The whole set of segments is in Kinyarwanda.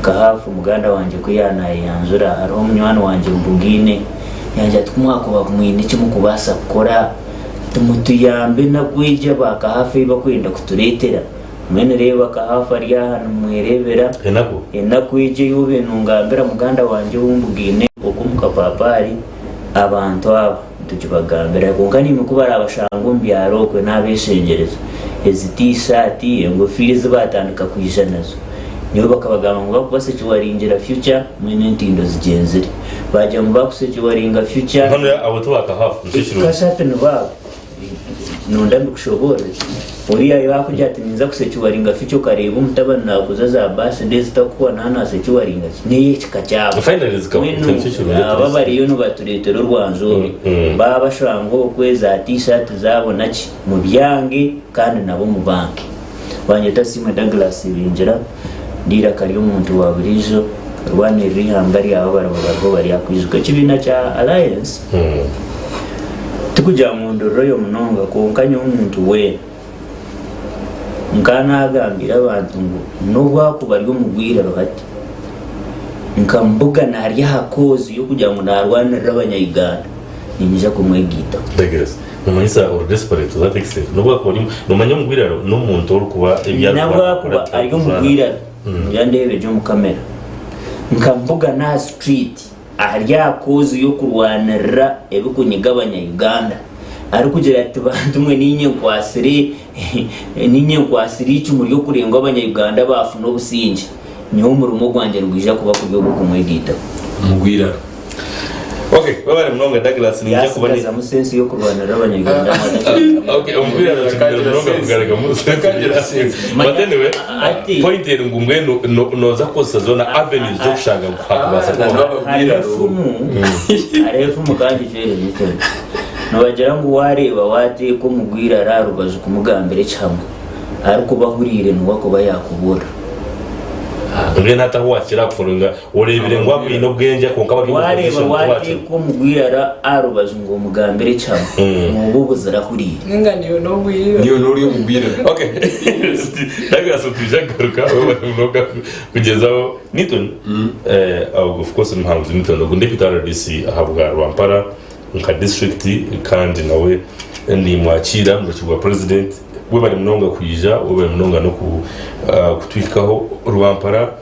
kahafu muganda wanje kuyana yanzura ari omunywani wanje mbugine yanje atkumwako bakumwine kimu kubasa kukora tumutuyambe nakwije bakahafu bakwenda kuturetera mwene reba kahafu ari hano mwerebera enakwije yobe nungambira muganda wanje wumbugine okumuka papari abantu aba tukibagambira konkani mukubara abashango mbyaro kwe nabeshengereza ezitishati engofiri zibatandika kwijanazo niyo bakabagamba ngo bakubase kiwaringira future mwene ntindo zigenzere baje mu bakuse kiwaringa future hano abo tubaka hafu nshishiro kashape nubabo nondambi kushobora uriya yakujya ati niza kusekiwaringa future kareba umutabana nakuza za base ndezi takuwa nana sekiwaringa niye kikacyabo finally baba bariyo no baturetero rwanzo baba bashango kweza t-shirt zabo naki mu byange kandi nabo mu banki banyeta Sima Douglas binjira ndira kari umuntu wa burizo rwane rihambari abo barabo bari yakwizuka kibina cha alliance tukujya mu ndoro yo munonga konkanye umuntu we nkana agambira abantu ngo nubwo bari umugwira rohati nkambuga nari hakozi yo kujya ngo narwanira abanyayiganda ninja kumwegita Degress Mumayisa or desperate that extent nubwo ko numanya umugwira no muntu uri kuba ibyaro nabwo kuba ari umugwira yandebe byo mu kamera nkambuga na street arya kozi yo kurwanira ebikunyiga abanyayiganda ari kugira ati bantu mwe ninye kwasiri cyumuri yo kurenga abanyayuganda bafu no businje niho murumo gwanje rwija kuba kubyo kumwegita mugwira okay baba mnonga Douglas ninja kubani za musensi yo kurwanira abanyayuganda okay umugwira n'onga kugarega mu sensi but anyway point eri ngumwe noza kosa zona avenues zo kushanga kwakubasa arefu mukanji cyere gito nabagera ngo wareba wate ko mugwira rarubaza kumugambire cyamwe ariko bahurire nuko bayakubura ngene hata wakira kufunga urebire ngo abino bwenge konka bari wareba wate ko mugwira arubaza ngo mugambire cyamwe mububuza rahurire ninga niyo no bwira niyo nuri mugwira okay Douglas tujagaruka bamnoga kugezaho Newton of course mhangu Newton ngo deputy RDC ahabwa Rwampara nka district kandi nawe ndi mwakira mu kigo president we bari mnonga kuyija we bari mnonga no kutwikaho Rwampara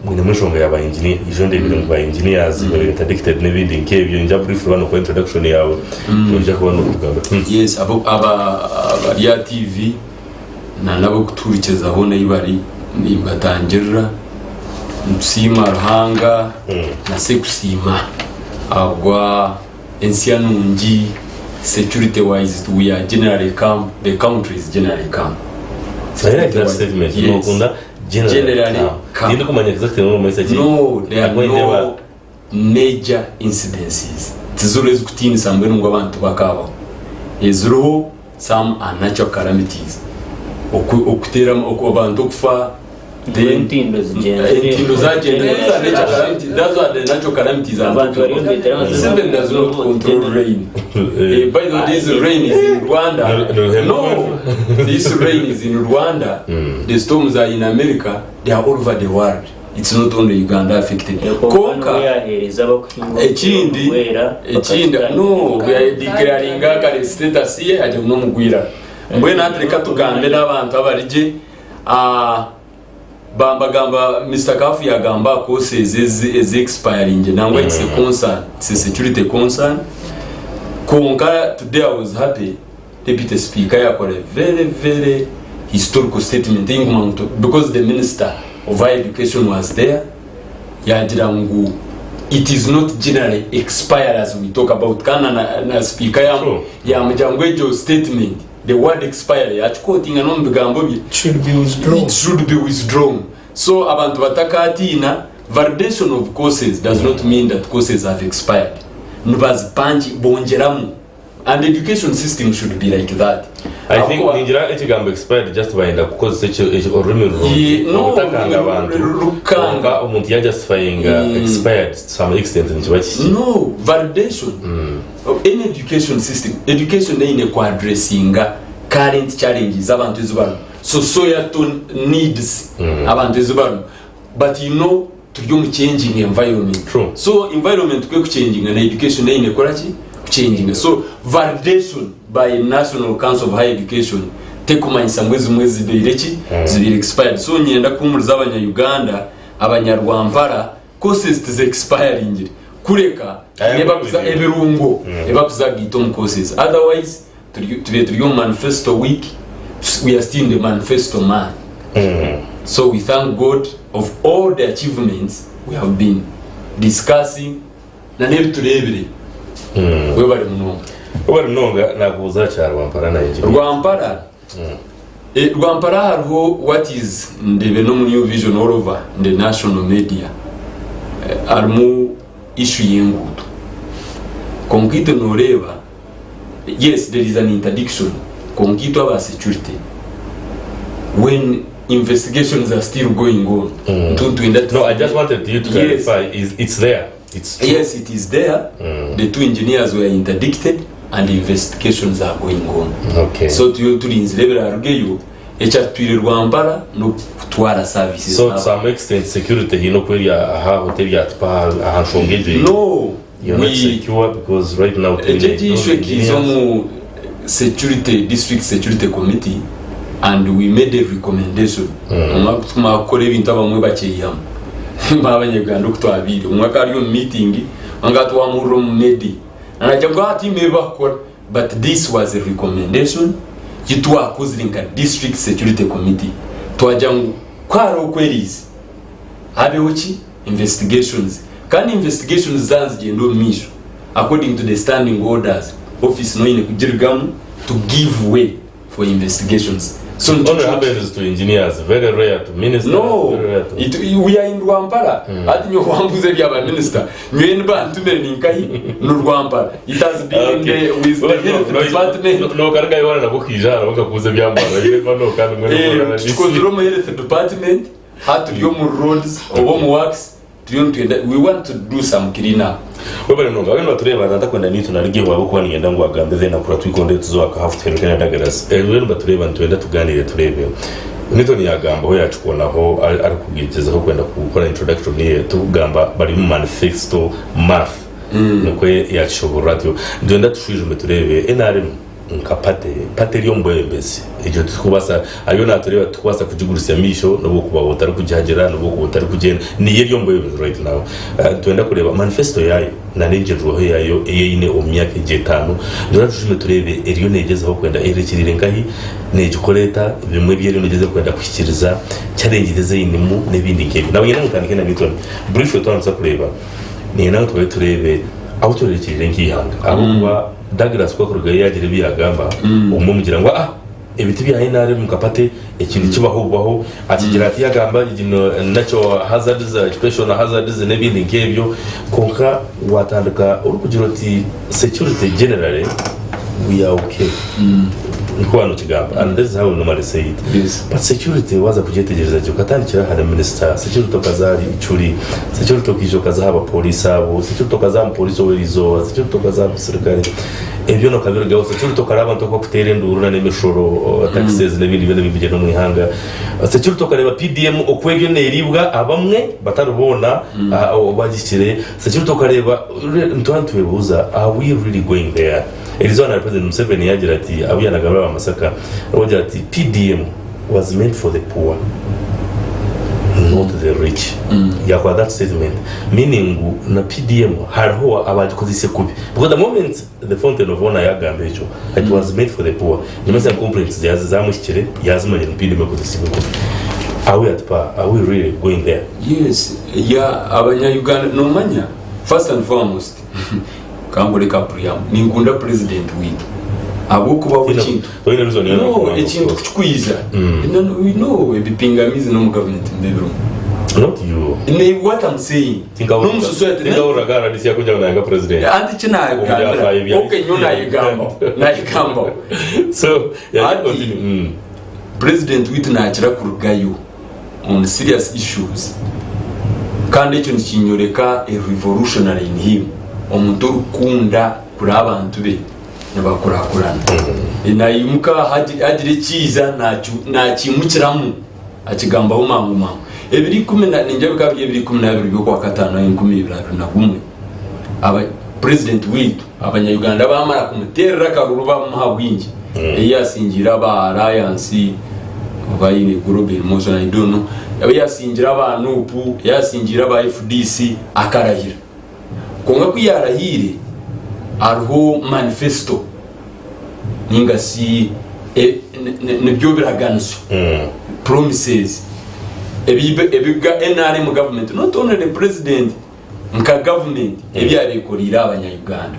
mwine mwishonga yaba engineer ijo ndebire ngo ba engineers bari interdicted n'ibindi nkebyo njya brief rwano ku introduction yawe njya kubona ukugamba yes aba ya TV na nabo kuturikiza aho nayibari nibatangirira Nsima Ruhanga na Sekusima agwa Ensianungi security wise we are generally calm, the country is generally calm. So I like that statement. Yes. Generally calm. You know kumanya exactly no message. No, there are no major incidences. Tizuru kutini sambenu ngo abantu bakaba. Ezuru some are natural calamities. Okutera abantu kufa Entindo zagenda that's what the natural calamities are. Seven does not control rain. By the way, this rain is in Rwanda. No, this rain is in Rwanda. The storms are in America. They are all over the world. It's not only Uganda affected. Konka ekindi no we are declaring a status here ati no mugwira mbwena atreka tugambe n'abantu abarije Bamba Mr. Kafu yagamba ko is expiring nangwa it's a concern, it's a security concern. Konka today I was happy Deputy Speaker yakore very historical statement because the Minister of Higher Education was there. Yajirangu it is not generally expired as we talk about kana na speaker ya mjangwejo statement. The word expiry quoting and on should be withdrawn. It should be withdrawn. So abantu batakatina validation of courses does not mean that courses have expired. Nubaz panchi bonjeramu. And education system should be like that. I think ninjira ekigambo expired just by the because such or remember no takanga abantu rukanga umuntu ya justifying expired to some extent no validation any education system education ine kwa addressing current challenges abantu ezubano so societal needs abantu ezubano but you know turyo mu changing environment. True. So environment kwe ku changing and education ine koraki changing. So validation by National Council of Higher Education tekumanyisa mwezi beireki zibiri expired. So nyenda kumuriza abanya-Uganda abanyarwampara courses is expiring kureka neba kuza ebirungo eba kuza gitom courses. Otherwise turyo manifesto week, we are still in the manifesto month. So we thank God of all the achievements we have been discussing na nebi turebere we bari mnonga nakuza cha Rwampara na inji Rwampara hariho what is ndebe no mu new vision all over the national media armu issue y'enguto konkito noreba. Yes, there is an interdiction konkito aba security when investigations are still going on. No, I just wanted you to clarify. It's there. It's true. Yes, it is there. The 2 engineers were interdicted and the investigations are going on. Okay. So to level argeyo echatwire Rwampara no kutwara services. So to some extent security hino kweli aha hotel ya tpa aha shongeje. No. You're not secure because right now security district security committee and we made a recommendation. Kore bintu abamwe bakeyam. Babanyeganda kutwabiri. Umwaka ari meeting angatwa mu room medi. Anajagwa ati mebakora, but this was a recommendation yitwa kuzirinka district security committee. Twajangu kwaro queries. Abeochi investigations. Can investigations zanzigendo misho according to the standing orders office no ine kujirigamu to give way for investigations. So what happens to engineers? Very rare to ministers. No, we are in Rwampara. Ati nyo wambuze bya ba minister. Nyweni ba ntume ninkahi no Rwampara. It has been in the with the department. No karga yona na bukijana bakakuze bya mbara. Ile no kandi mwene na because the health department had to go mu roads or mu works. We want to do some cleanup. Webale mnonga wano tureba natakwenda nitu naligiye wabo kwa nigenda ngo agambe then akura twikonde tuzoaka half time kana dagaras. Weno batureba ntwenda tuganire turebe. Nito ni agamba ho yachukona ho ari kugiteza ho kwenda gukora introduction ye tugamba bari mu manifesto math. Nokwe yachobora radio. Ndenda tushije turebe NRM nkapate lyo mbwembezi ejo tukubasa ayo natureba tukubasa kujugurisa misho no kuba botari kujagera no kuba botari kugenda ni yelyo mbwembezi right now. Twenda kureba manifesto yayo na ninje roho yayo eyine omyaka 5 ndora tushime turebe eriyo negeze ho kwenda erekirire ngahi nejikoleta bimwe byeri negeze kwenda kwikiriza challenge inimu nebindi nkebi nawe nyina nkanike na mitoni brief twanza kureba ni nawe turebe autorekirire ngihanga abo Douglas kwa kurugaye yagire biyagamba umugira ngo ibiti bya inare mukapate ikintu kibaho akigira ati yagamba nacho hazards special hazards nebindi nkebyo konka watandika urukugira ati security generally we are okay nkwano kigamba and this is how we normally say it. Yes. But security waza kujetegereza cyo katandikira hada minister security kazari icuri security kijo kazaba police abo security kazaba police werizo security kazaba serikali ebyo no kabiro gawo security karaba ntoko kutere nduru na nemishoro taxes nebindi bene bibigeno mu ihanga security kareba PDM okwegyo neribwa abamwe batarubona bagikire security kareba ntwantu webuza are we really going there? Arizona President Museveni yagira ati abuyanaga amasaka avuga ati PDM was meant for the poor not the rich. Yakwa that statement meaning na PDM hariho abagikozise kubi because the moment the fountain of honor yagambe ejo it was meant for the poor nimeze complaints zamushyikire yazimanye PDM kozise kubi are we really going there? Yes, yeah, abanya-Uganda no manya first and foremost kangole kapriam ninkunda president witu abo kuba bukintu no ekintu kuchukwiza no we know ebipingamizi no government ndebro not you what I'm saying no society tinga uragara disi yakuja na president anti china okay nyona yigamba so yeah president witu na achira kurugayo on serious issues kandi cyo kinyoreka a revolutionary in him omuntu rukunda kuri abantu be nabakurakurana inayimuka hagire kiza nakimukiramu akigamba ho mangu ebiri 10 ninjye bikabye ebiri 12 byo kwa katano 2021 aba president witu abanya-Uganda bamara kumuterera karuru bamuhabwingi yasingira ba alliance bayine global motion I don't know yasingira abantu upu yasingira ba FDC akarahira konga kwiyarahire ariho manifesto ningasi nebyo biraganso promises ebiga NRM government not only the president nka government ebyarekorira abanya-Uganda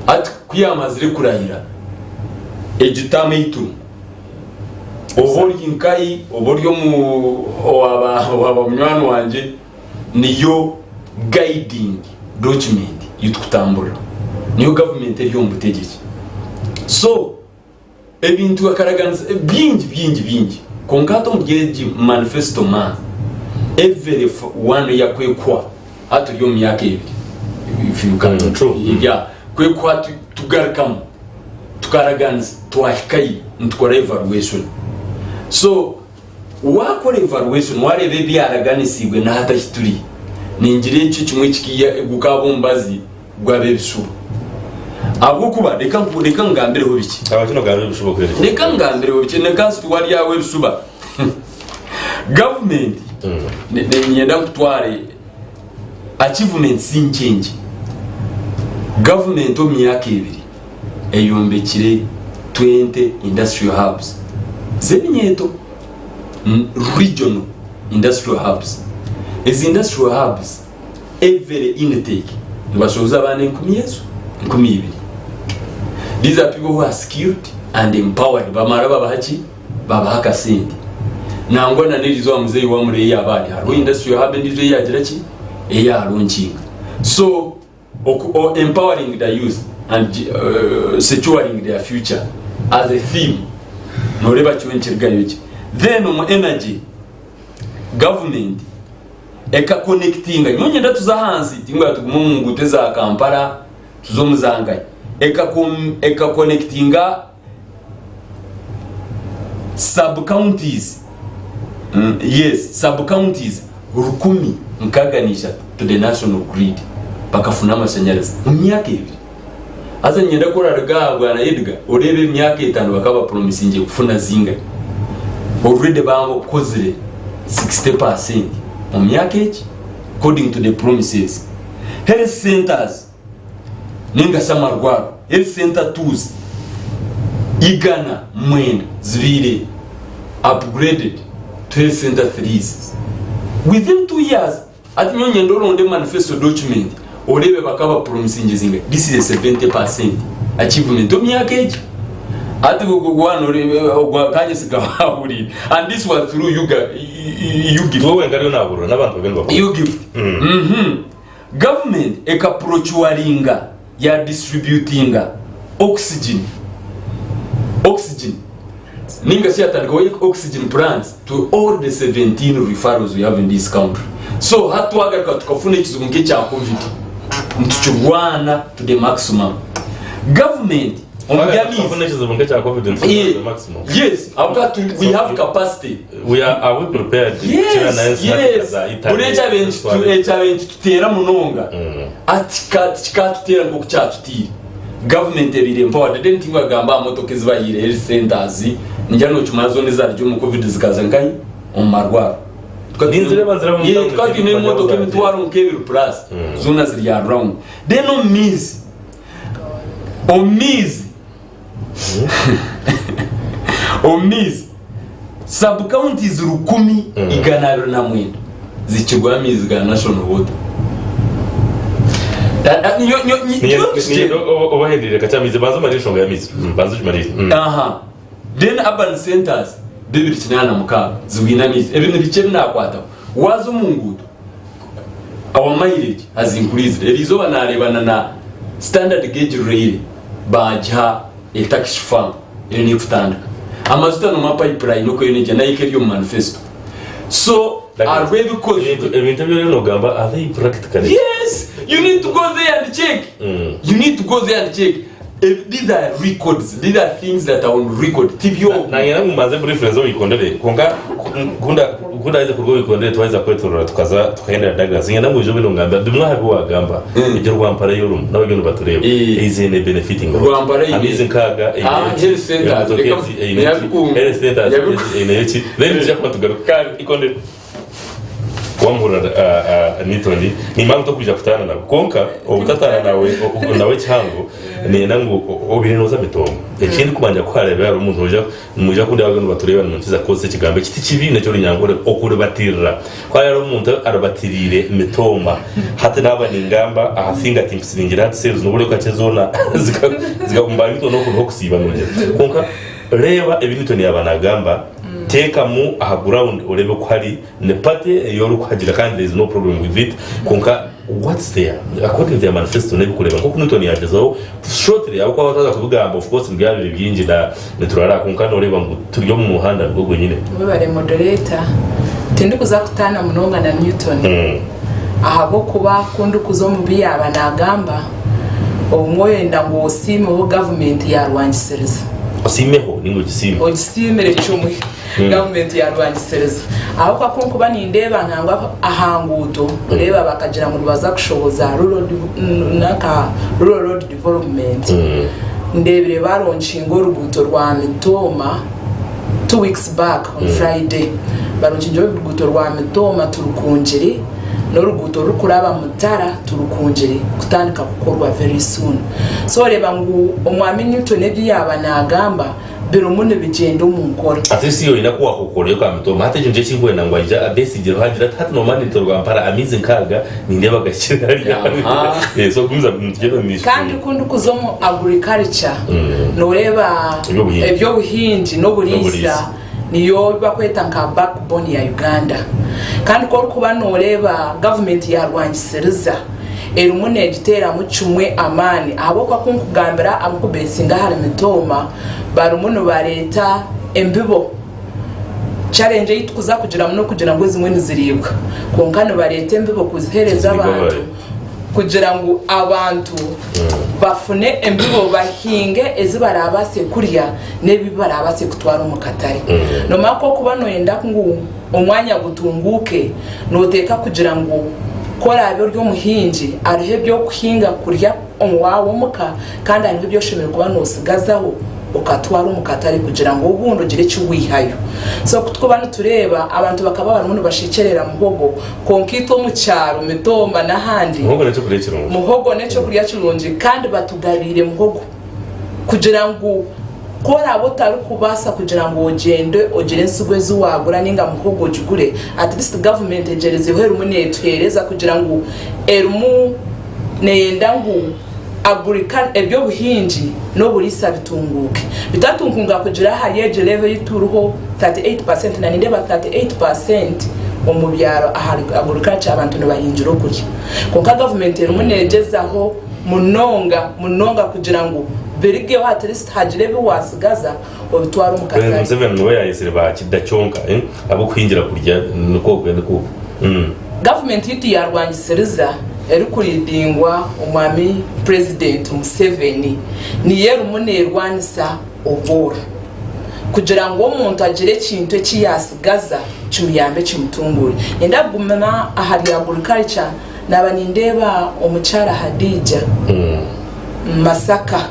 at kuyamazire kurahira ejitame itu obori inkai oboryo mu waba mnywano wanje niyo guiding document yitukutambura niyo government eriyo Omubutegeki so ebintu akaraganza bingi kongato mgeji manifesto man every one yakwekwa atu yo myaka ibiri if you can yeah kwekwa tugarkam tukaraganza twahikayi ntukora evaluation so wakora evaluation warebe byaraganisibwe na hata hituri ninjire iki kimwe kikiya gukabombazi gwabebisuru abo kuba reka ngambire ho biki abakino gari bishubo kwere reka ngambire ho biki ne kansi twari yawe bisuba government nyenda kutware achievements inchange government omyaka ibiri eyombekire 20 industrial hubs zeminyeto regional industrial hubs as industrial hubs every intake nibashoza abana 10,000 these are people who are skilled and empowered bamara babahaka sente nangwa na nirizo amuzei wa muri yabari haro industrial hub ndizo yagira ki launching so empowering the youth and securing their future as a theme no reba chiwenchirga yoki then energy government eka connecting nyonye ndatuza hansi tingwa tugumu ngute za Kampala tuzomuzanga eka connectinga sub counties yes sub counties 10 nkaganisha to the national grid bakafuna amashanyarazi mu myaka ibiri aza nyenda korarga bwana Edgar urebe myaka 5 bakaba promising kufuna zinga already bango kozire 60% mu myaka iki according to the promises health centers ninga samarwaro health center tools igana mwenda zibire upgraded to health center 3s within 2 years at nyonye ndoronde manifesto document orebe bakaba promising zinga this is a 70% achievement of myaka iki ati gugwana orebe kanye sigahuri and this was through you give wowe ngari naburo nabantu bagenda you give government ekaprochuaringa ya distributinga oxygen ninga siatandika oxygen plants to all the 17 referrals we have in this country so hatwaga tukafuna ikizungu cya covid ntuchurwana to the maximum government yes we have capacity are we prepared yes tutera munonga atika tutera ngo kucyatutira government ebire empowered then tingwa gamba motoke zibayire health centers njyano chumazo nezaryo mu covid zikaza nkai omarwa ninzire bazira mu mutanga twati ne motoke mitwaro nkebiri plus zona ziri ya round they no means omiz sub counties 10 iganaro na mwendo zichigwa mizi ga national water obahendire kachamize bazo marishonga ya mizi bazo chimarize then urban centers bibiri kinana mukaga zibwina mizi ebintu bice binakwata wazo mungudo our mileage has increased erizo banarebana na standard gauge rail baja tax farm ni kutandika amazuta no mapipeline no kwenye na ikeriyo manifesto so are we because interview no gamba are they practically yes you need to go there and check you need to go there and check these are records, these are things that are on record. Tibyo na yena mumaze muri reference wikondere konga kunda ize kurwo wikondere twaza kwetorora tukaenda Douglas ngenda mu jobe ngamba dumwa habi wagamba ije rwampara yorum n'abagendo batureba ize ne benefiting rwampara amize nkaga health centers enechi then je kwa tugaruka ikondere wamhura nitoni ni mpamvu kuja kutana na konka obutatana nawe cyango ni nangu obirinoza bitomo ekindi kubanja kwareba yari umuntu muja kundi abantu batureba n'umukiza kose kigambe kiti kibi necyo rinyangore okure batirira kwa yari umuntu arabatirire mitoma hata nabana ingamba ahasinga timsiringira sales no bureka cyezona zikakumbana mito no kusiba nuje konka reba ebintu ni abanagamba teka mu aha ground urebe ko hari ne pate yoru kwagira kandi there is no problem with it konka what's there according to the manifesto ne bikureba nko kunitoni yagezaho shortly abo kwa bataza kuvuga of course byari byinjira ne turara konka no reba ngo turyo mu muhanda rwo nyine bare moderator tindi kuzakutana munonga na Newton ahabo kuba kundu kuzo mu biyaba nagamba omwenda ngo simo government ya Rwangisereza osimeho ningo gisime ogisimere cyumwe government ya Rwangisereza aho kwa kuba nindeba nkangwa ahanguto ureba bakagira ngo baza kushoboza rural road development ndebere baronshingo ruguto rwa Mitoma 2 weeks back on Friday baronshingo ruguto rwa Mitoma turukunjiri no ruguto rukuraba Mutara turukunjiri kutandika gukorwa very soon so reba ngo omwami Newton ebyo yaba nagamba bero mune bigendo mu nkora atisi yo ina kuwa kokore kwa Mitoma hata je chingwe na ngwaja abesigiro hagira hata no mani to rwampara amize nkaga ninde bagashira so gumza mugendo mishi kandi kundu kuzomo agriculture no reba ebyo buhinji no burisa niyo bakweta nka backbone ya Uganda kandi ko kuba no reba government ya Rwangisereza erumune gitera mu cumwe amani abo kwa kunkugambira amukubesinga hari Mitoma barumuno bareta embibo challenge yitukuza kugira muno kugira ngo zimwe niziribwa konkano bareta embibo kuzihereza abantu kugira ngo abantu bafune embibo bahinge ezibarabase kurya nebibarabase kutwara mu katari no mako kuba no yenda ngo umwanya gutunguke noteka kugira ngo kora abyo ryo muhinji arihe byo kuhinga kurya omwawo muka kandi arihe byo shimira kuba nosigazaho ukatwara umukatari kugira ngo ubundo gire cyuwihayo so kutwobana tureba abantu bakaba barumuno bashikerera muhogo konkito mu cyaro Mitoma nahandi muhogo neco kurya kirunji kandi batugabire muhogo kugira ngo kora abotari kubasa kugira ngo ogende ogire nsugwe zuwagura ninga muhogo jugure at least government egereze hero munetwereza kugira ngo erumu neyenda ngo agriculture ebyo buhinji no burisa bitunguke bitatungunga kugira hayeje level ituruho 38% na ninde ba 38% mu byaro ahari agriculture abantu no bahinjiro kurya konka government erumunyegezaho munonga kugira ngo berige wa at least hagire biwasigaza obitwara umukatari Museveni no yayisire ba kidacyonka abo kwinjira kurya nuko kwende ko government yitu ya Rwangisereza eri kuridingwa umwami president Museveni ni yeru munerwanisa obora kugira ngo umuntu agire kintu ekiyasigaza kimuyambe kimutungure ndagumana ahari agriculture nabanindeba omuchara Hadija Masaka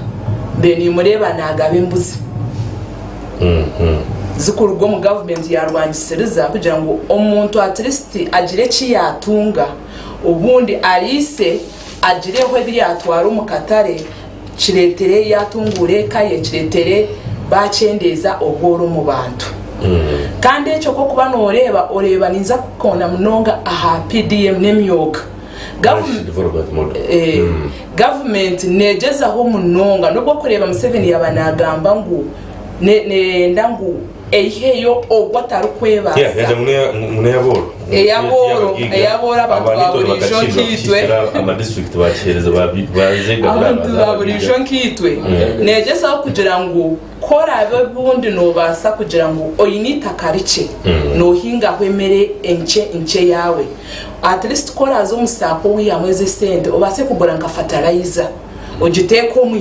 beni mureba nagabe mbuzi zikurugwa mu government ya Rwangisereza kugira ngo umuntu at least agire kiyatunga ubundi alise agireho biri atwara umukatare kiretere yatungure kaye kiretere bacendeza ogoro mu bantu kandi echo ko kuba no oreba ninza kukona munonga aha PDM nemyoka government negezaho munonga nubwo kureba Museveni yabanagamba ngo ne ndangu eheyo ogwataru kweba eyabora abantu baburisho kitwe ama district bachereza bazega abantu baburisho kitwe negeza kugira ngo kora ababundi no basa kugira ngo oyinita karice no hinga kwemere enche yawe at least kora zo musapo ya mweze sende obase kugura nka fertilizer ogiteko mu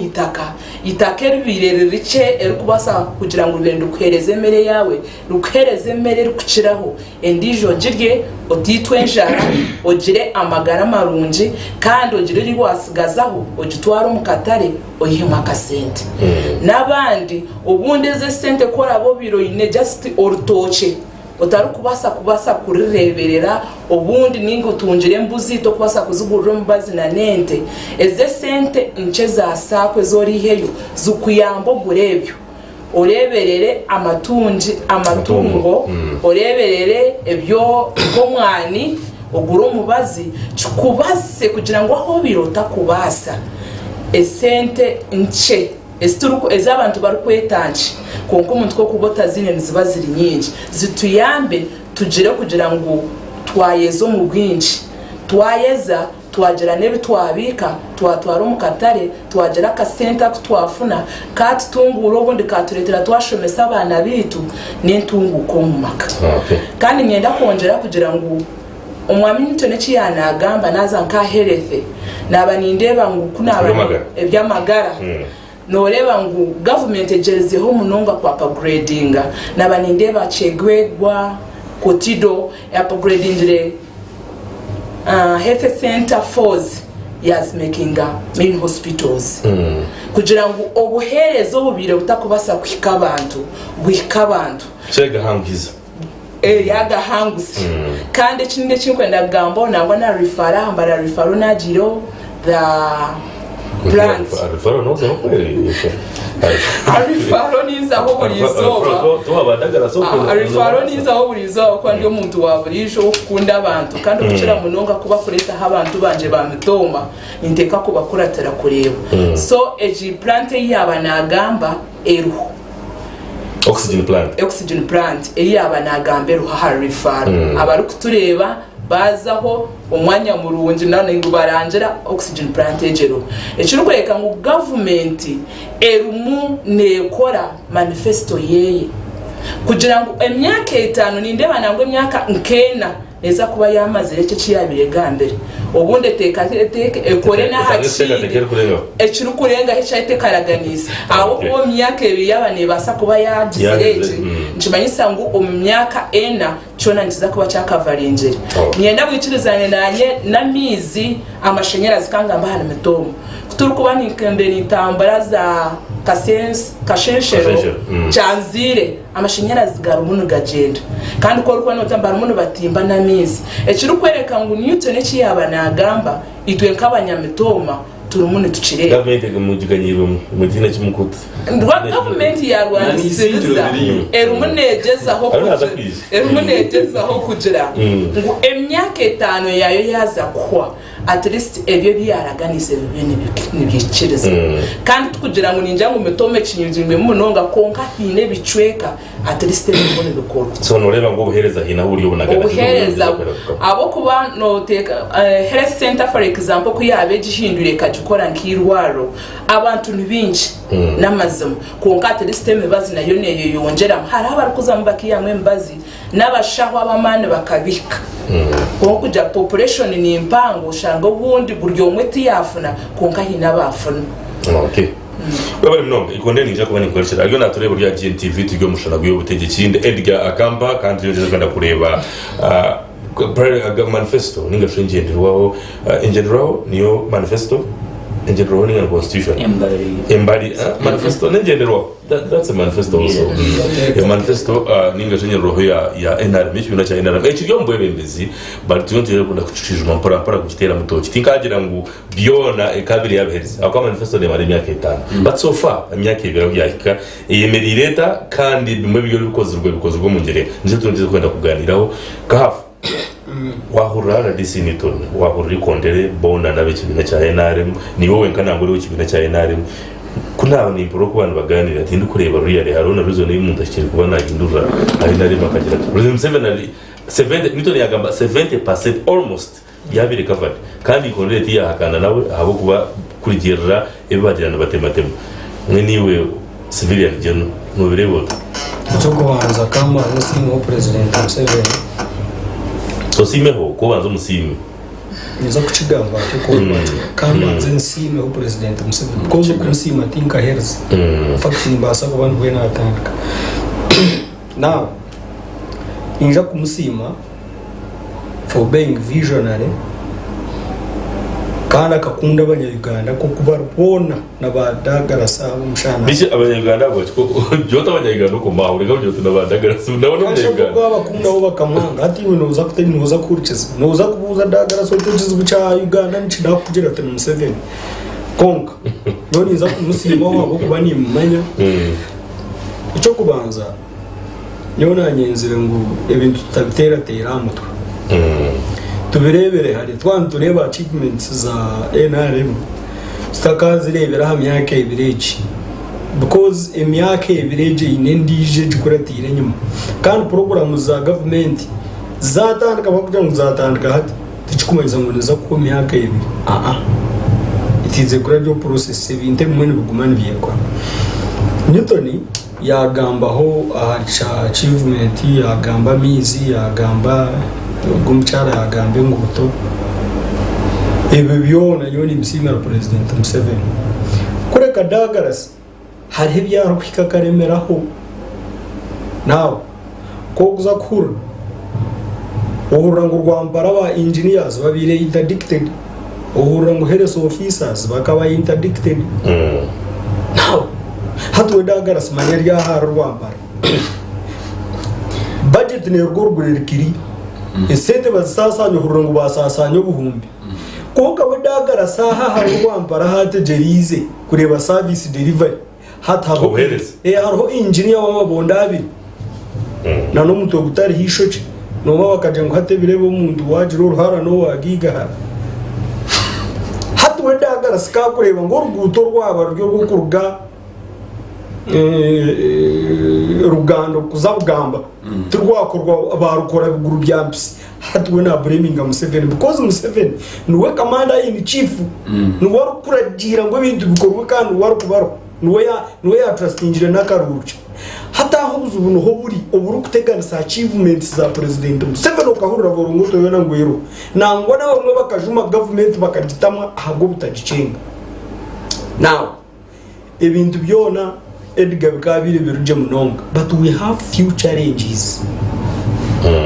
itaka eribirere rice erikubasa kugira ngo urugendo kwereze mere yawe rukereze mere rukiraho endijo girye otitwenjara ogire amagara marungi kandi ogire riwasigazaho ogitwara mu katare oyihema kasente nabandi obundi ze sente kora bo biro ine just orutoche otari kubasa kurireberera obundi ningo tungire mbuzi to kubasa kuzugurira mbazi na nente eze sente ince za sakwe zori heyo zukuyambo gurebyo oreberere amatungo oreberere ebyo komwani oguro mubazi chukubase kugira ngo aho birota kubasa esente ince esituruko ezabantu bari kwetanchi konko umuntu ko kubota zine ziba ziri nyingi zituyambe tugire kugira ngo twayezo mu bwinshi twayeza twagira nebe twabika twatwara mu katare twagira ka center twafuna kati tunguro ubundi katuretera twashomesa abana bitu n'intunguko mu maka kandi nyenda kongera kugira ngo umwami nitone kiyana agamba naza nkaherefe naba nindeba ngo kunaba ebyamagara noreba ngo government ejerezeho munonga kwa upgradinga nabanindeba chegwegwa kotido upgradingire health center force yes making main hospitals kugira ngo obuherezo bubire butakubasa kwikabantu chega hangiza yaga hangusi kandi kininde kinkwenda gambo nangwa na rifara hambara rifaro najiro the plants arifaro no zo kweli arifaro niza ho burizoba tuhabadagara soko arifaro niza ho burizoba kwa ndio muntu waburisho ukunda abantu kandi ukira munonga kuba kureta abantu banje bamitoma inteka kuba kuratera kureba so eji plant yaba nagamba eruho oxygen plant yaba nagamba eruho harifaro abari kutureba bazaho umwanya murungi nane ngo barangira oxygen plant ejero ekiro kweka ngo government erumu nekora manifesto yeye kugira ngo emyaka 5 nindeba nango emyaka nkena neza kuba yamaze ecyo kiyabire gambere obundi teka ekore na hakiri ekiro kurenga hecite karaganisa aho ko myaka yabane basa kuba yagizeje njimanyisa ngo omyaka ena chona ntiza kuba cyakavaringere nyenda bwikirizane nanye na mizi amashanyarazi kangamba hano metomo kuturu kuba nikembere intambara za kashenshero chanzire amashanyarazi garumunu gagenda kandi ko ruko notambara umuntu batimba na mizi ekiro kwereka ngo Newton ekiyaba nagamba itwe nk'abanyamitoma turumune tucire government mugiganyiro mugina kimukuta government ya Rwanda erumunegeza kugira ngo emyaka 5 yayo yaza kwa at least ebyo byaraganize bibene nibikiriza kandi tukugira ngo ninja ngo metome kinyuzimwe munonga konka hine bicweka at least bibone bikoro so noreba ngo buhereza hina buriyo bunagana buhereza abo kuba no teka health center for example kuyabe gihindure kajukora nkirwaro abantu nibinji namazumu konka at least mebazi nayo neyo yongera hari abarukuza mbaki yamwe mbazi nabashaho abamane bakabika kuja population ni impango shanga ubundi buryo mweti yafuna konka hina bafuna okay wewe mnonga ikonde ninja kuba ninkoresha ariko natureba bya GNTV tujye Omushana G'Wobutegyeki Edgar Akamba kandi yongera kwenda kureba manifesto ninga shenjenderwaho enjenderwaho niyo manifesto enjenderwaho ninga constitution embari manifesto nenjenderwaho that's a manifesto also a manifesto ninga shenjenderwaho ya NRM ibintu cya NRM ekiryo mbwebembezi bari tuyontere kunda kucishijuma mpora kugitera mutoki tinkagira ngo byona ekabiri yabehereza akwa manifesto ne mari myaka 5 but so far imyaka 2 yahika yemerireta kandi bimwe byo bikozwe mu ngere nje tundize kwenda kuganiraho kahafu wahurira RDC Newton wahurira ikondere bona nabe kibina cya NRM ni wowe nkanangure w'ikibina cya NRM kunaho ni imporo ku bantu baganira ati ndikureba real harona reason y'umuntu akiri kuba nagindura NRM akagira ati 70 Newton yagamba 70% almost yabire covered kandi ikondere ati yahakana nawe abo kuba kurigirira ebagirana batematema mwe niwe civilian jeno no birebota cyo kubanza kama n'singo president Museveni so simeho kubanza umusimi niza kuchigamba kuko kama nsime ho president Museveni because kunsima tinka hers fact nimbasa ko bantu bena atandika now inja kumusima for being visionary kana kakunda abanyarwanda ko kubarubona nabadagarasa Omushana bije abanyarwanda bako jota abanyarwanda ko mahuri ko jota nabadagarasa ndabona abanyarwanda ko bakunda bo bakamanga ati we noza kutari noza kurikiza noza kubuza dagarasa utugize buca Uganda nchida kugira ati Museveni konka none nza kumusima wabo kuba ni mumanya icyo kubanza nyona nyenzire ngo ibintu tutabitera tera mutwe tubirebere hari tureba achievements za NRM stakazirebera hamyaka ebireji because emyaka ebireji inendije gikuratire nyuma kandi program za government zatandika bakugira ngo zatandika hati tichikumaiza ngo neza ko myaka ebiri it is a gradual process ibinte mwe bugumana byekwa Newton yagambaho achievement yagamba mizi yagamba gumchara yagambe nguto ebe byona yoni msima president Museveni kure kadagaras hari byaro kikakaremeraho nawo ko kuza kura uhurango rwambara ba engineers babire interdicted uhurango health officers bakaba interdicted nawo hatwe dagaras manyari ya haru rwambara budget ne rwurikiri esente basasanyo hurango basasanyo buhumbi konka wedagara saha harwambara hategerize kureba service delivery hatabo hariho engineer w'amabonda abiri na no muto gutari hishoje no bakaje ngo hatebirebo umuntu wajira uruhara no wagiga hatwe dagara ska kureba ngo ruguto rwaba ryo gukurga rugando kuzabugamba turwakorwa barukora biguru byambisi hatwe na blaming Museveni because Museveni nuwe commander in chief nuwe kuragira ngo ibintu bikorwe kandi nuwe kubaro nuwe ya trustingire nakaruca hata ahuzu buno ho buri oburu kuteganisa achievements za president Museveni okahurira borongoto yona ngwero nangwa na bamwe bakajuma government bakagitama ahago butagicenga now ibintu byona Edgar Kabire biruje munonga but we have few challenges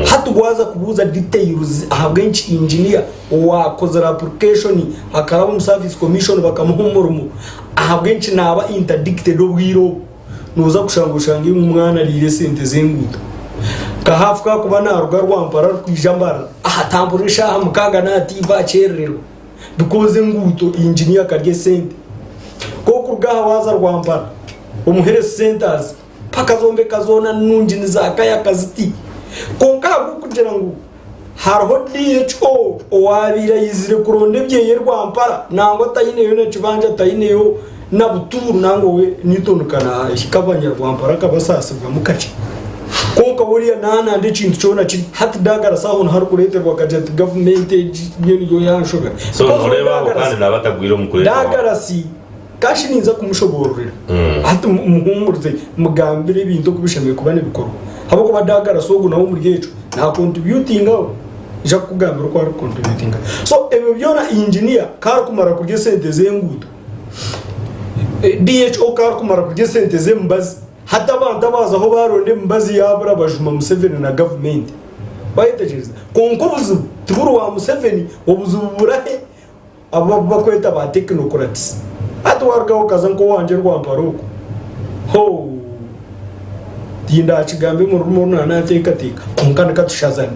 hatugwaza kubuza details ahabwenchi engineer wakoze application akaba mu service commission bakamuhumurumu ahabwenchi naba interdicted obwiro nuza kushangushangi umwana rire sente zenguto kahafuka kuba na ruga rwampara kwijambara ahatamburisha amukaga na tiva cherero because nguto engineer karye sente ko kurgaha waza rwampara umuhere centers pakazombe kazona nunjini zakaya kaziti konka kugira ngo harho DHO owabira yizire kuronde byeye rwampara nango tayineyo na kibanja tayineyo na buturu nango we nitonukana ikabanya rwampara kabasasibwa mukaci konka buriya nana ndi kintu cyona kiri hati dagara saho har kurete rwakajet government yo yanshoga so noreba kandi nabatagwira mukure dagara si kashi ninza kumushobororera hati muhumurze mugambire ibintu kubishamiye kubane bikorwa habo ko badagara sogo nawo muri gecho na contributing aho ija kugambira ko ari contributing so ebe byona engineer kar kumara kurye sente zengudo DHO kar kumara kurye sente zembazi hata abantu baza aho baronde mbazi yabura bajuma Museveni na government bayitegereza konkobuzu tuburu wa Museveni obuzuburahe abo bakweta ba technocrats atwargaho kazanko wanje rwamparoko ho tinda chigambe mu rumo na tekatika konkana katushazana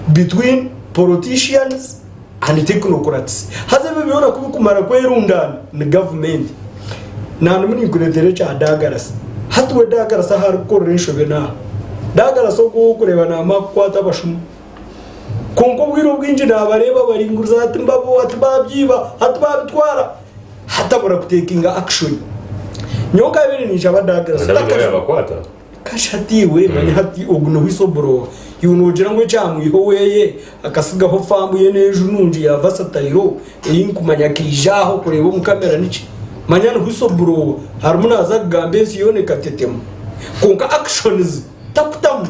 between politicians and technocrats hazabe biona kubikumara kwerundana ni government nanu muni kuretere cha dagaras hatwe dagaras har koresho bena dagaras ko kureba na makwata bashumu konko bwiro bwinji nabareba baringuza ati mbabo atbabyiba atbabitwara hata bora kutekinga action nyoka biri ni chabadagaras bakwata kashatiwe mani hati ogno wisobro yunogira ngo cyamwe ho weye akasiga ho famu ye nejo nunji ya vasatayiro eyinkumanya kijaho kureba mu kamera niki manyana wisobro harmuna za gambe siyone katetemu konka actions takutam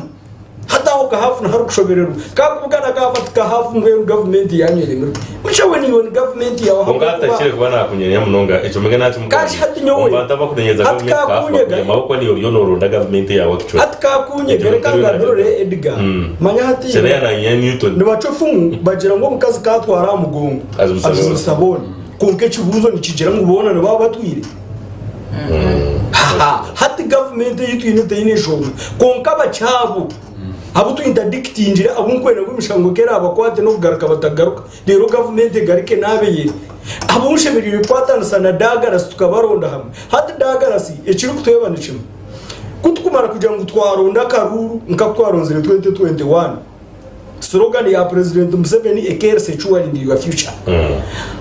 hataho kahafu na haru kushoberero kakubugana kafata kahafu ngwe government yanyere muri mushawe ni won government yawo ngata kire kubana kunyenya munonga eco mege nacu kashi hatinyowe batava kunyeza government kafu maboko ni yonoronda government yawo kicho atkakunye gere kangarore Edgar manya hati sheria na Newton ni bacofumu bagira ngo mukazi katwara mugongo azusabone konke kibuzo nikigera ngubona baba batwire hati government yitwine tayineshonga konka bacabo abo twinterdictingira abunkwena gumishango kera abakwate no kugaruka batagaruka rero government garike nabeye abo ushemiriwe kwatansa na dagarasi tukabaronda hamwe hati dagarasi ekiri kutwebana kimwe kutukumara kugira ngo twaronda karuru nkatwaronzire 2021 slogan ya president Museveni EKORE securing your future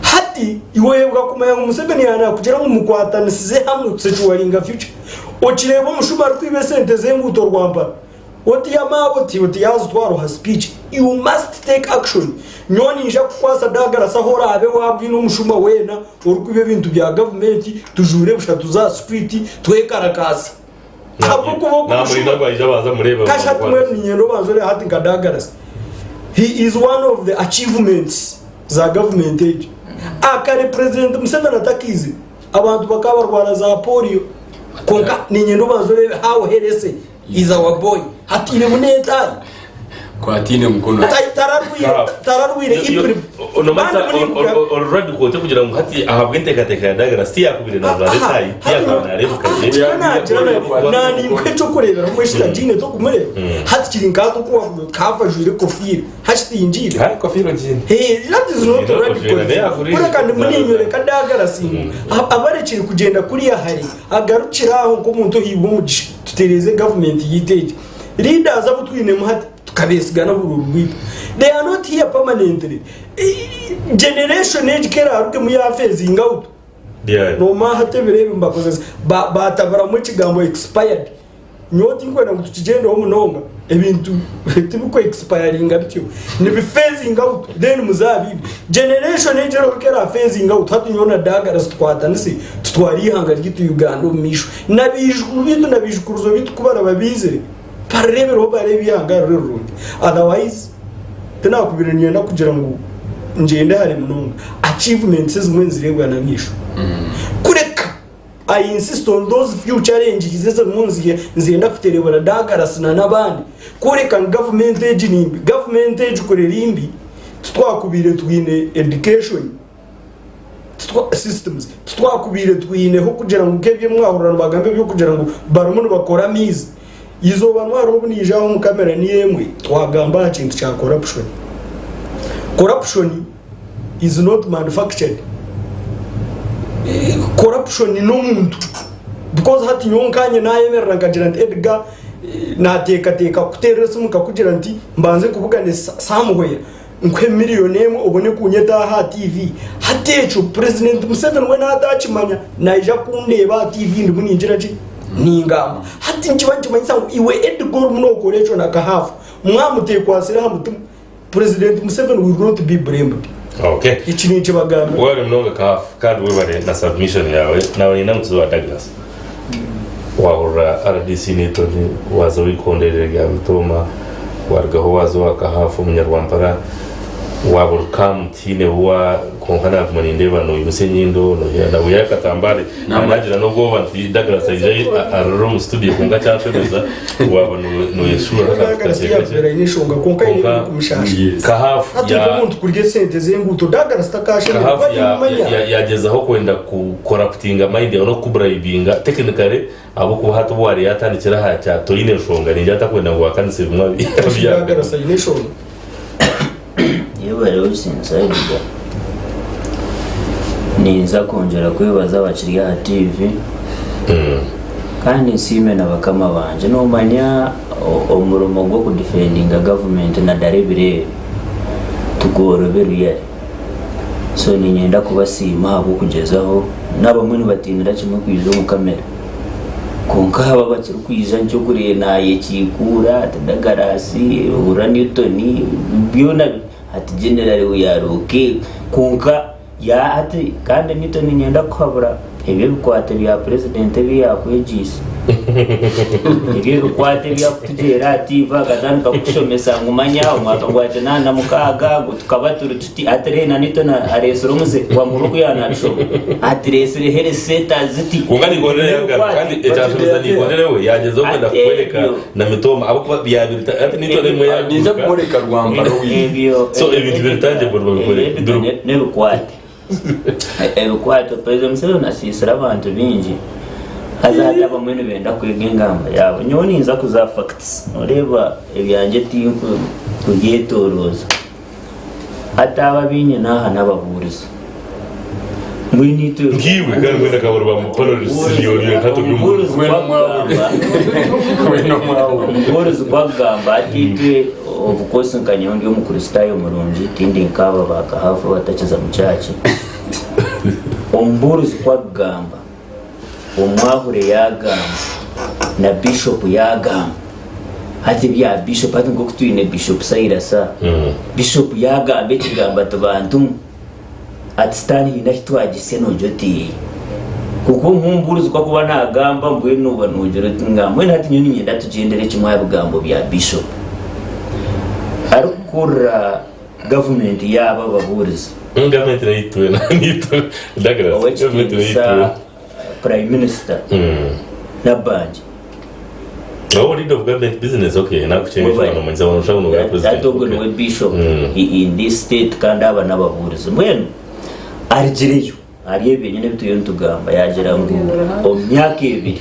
hati iwebwa kumaya ngo Museveni yana kugira ngo mukwatanisize hamwe securing future okirebo mushumara kwibe sente zembuto rwamba oti yazo twaroha speech you must take action nyoni nja kukwasa dagarasa hora abe wabwino umushuma wena urukwibe bintu bya government tujure bushatu za street twekarakasa he is one of the achievements za government age akare president Museveni atakize abantu bakabarwara za polio konka ninyendo bazore how herese is our boy hatire muneta kwatine mkono tararwire ipri already ko kugira ngo hati ahabwe ntekateka ya dagara si yakubire na za leta yakana rero kaje nani nkwecho kurebera mu shitagine to kumure hati kirinka to kuwa kafa jure kofiri hashiti injira ha kofiro jine that is not already kora kandi muninyo kadagara simu abarekire kugenda kuri ya hari agarukiraho ko muntu hibo mu tutereze government yiteje leaders abo twine mu hati kabesigana burundu they are not here permanently generation age kera aruke mu yafezi ngauto no ma hatebere mbakoze batabara mu kigambo expired nyoti ngwena ngo tukigenda wo munonga ebintu tibuko expiring abityo ni bifezing out then muzabibi generation age kera phasing out hatunyona dagara twatanise tutwari ihanga ry'Itu Uganda umisho nabijkuruzo bitu kubara babize parebe ro bare byanga rero otherwise tena kubiraniye na kugira ngo ngende hari munonga achievements zimwe zirebwa na misho kureka I insist on those few challenges zese munziye nzenda kuterebera dagarasina nabandi kureka government age nimbi government age kurerimbi twakubire twine education systems twakubire twine ho kugira ngo kebye mwahurana bagambe byo kugira ngo barumuntu bakora mizi izo banwaro bunijaho mu kamera ni yemwe twagamba kintu cya corruption is not manufactured corruption no muntu because hati nyonkanye nayemerera ngagira nti Edgar nateka kuteresa muka kugira nti mbanze kuvugane samwera nkwe miliyonemo ubone kunyeta ha TV hatecho president Museveni we natachimanya naija kundeba TV ndi muninjira chi ningamba hati nkibantu manyisa iwe Edgar munokorecho nakahafu mwamutekwasira hamutu president Museveni will not be blamed. Okay, ichi ni kibagambo wale mnonga kahafu kandi webare na submission yawe nawe ina mtuzo wa Douglas wahura RDC nito wazo wikonderere ya mtoma wargaho wazo wakahafu munyarwampara wabulkamu tine wa konkana kumanindeba no yusenyindo no ya uyaka tambare nagira no go bantu Douglas aje aroro studio kunga cyafeza waba no yeshura haka inishonga konka ine kumshasha kahafu ya umuntu kurye sente zembuto Douglas takashe yagezaho kwenda ku corruptinga mind no kubribinga technically abo kuba hatu bwari yatandikira ha cya toyine shonga ninjya atakwenda ngo akanise bimwe Douglas inishonga yewe rero sinsayida ninza kongera kwibaza abakiriya ha TV kandi nsime n'abakama banje no manya umurumo gwo kudefendinga government na darebire tugoroberuye so ninyenda kubasima abo kugezaho nabamwe nibatinira kimwe kwizo mu kamera konka haba bakiri kwiza cyo kuri naye kikura Dagarasi ura Newton byona ati general uyaruke konka ya ati kandi Newton nyenda kwabura ebyo bikwate bya president byakwegisa ibyo bikwate byakutugera ati vagatandika kushomesa ngumanya umwaka gwaje nana mukaga gutukabaturu tuti atrena nitona aresoro muze wa murugo yanasho atresere here seta ziti kungani gorere yagara kandi ecyasoza ni gorere we yagezeho kwenda kwereka na mitoma abo kuba byabirita ati nitone mwe yagize kumureka rwambaro ibyo so ibintu bitangiye borwa bikore ne bikwate ebikwate president Museveni asisira abantu bingi hazata bamwe benda kwiga ingamba yabo nyoni nza kuza facts ureba ebyanjye tinku kugetoroza ataba binye naha nabahuriza mwinito ngiwe kandi mwenda kaboro bamupororisi yo kato by'umuntu umugorozi kwagamba atitwe of course nkanyondi yo mukristayo murungi tindi nkaba bakahafu batakiza mu cyaci umugorozi kwagamba umwahure yagamba na bishop yagamba hati bya bishop hati ngo kutwine bishop sayirasa bishop yagamba ekigamba tubantu atstani hinahitwagise nojoti kuko nkumburuzi kwa kuba nagamba mbwe nuba nojoro ngamwe hati nyoni nyenda tugendere kimwe bugambo bya bishop arukura government yaba baburiza government rayitwe nito dagra government rayitwe prime minister na banje oh leader of government business okay na kuchenga no mwenza wanusha no president atogo no bishop in this state kandi aba nabahuriza mwene arigireyo ariye nyine bituye ntugamba yagera ngo omyaka ibiri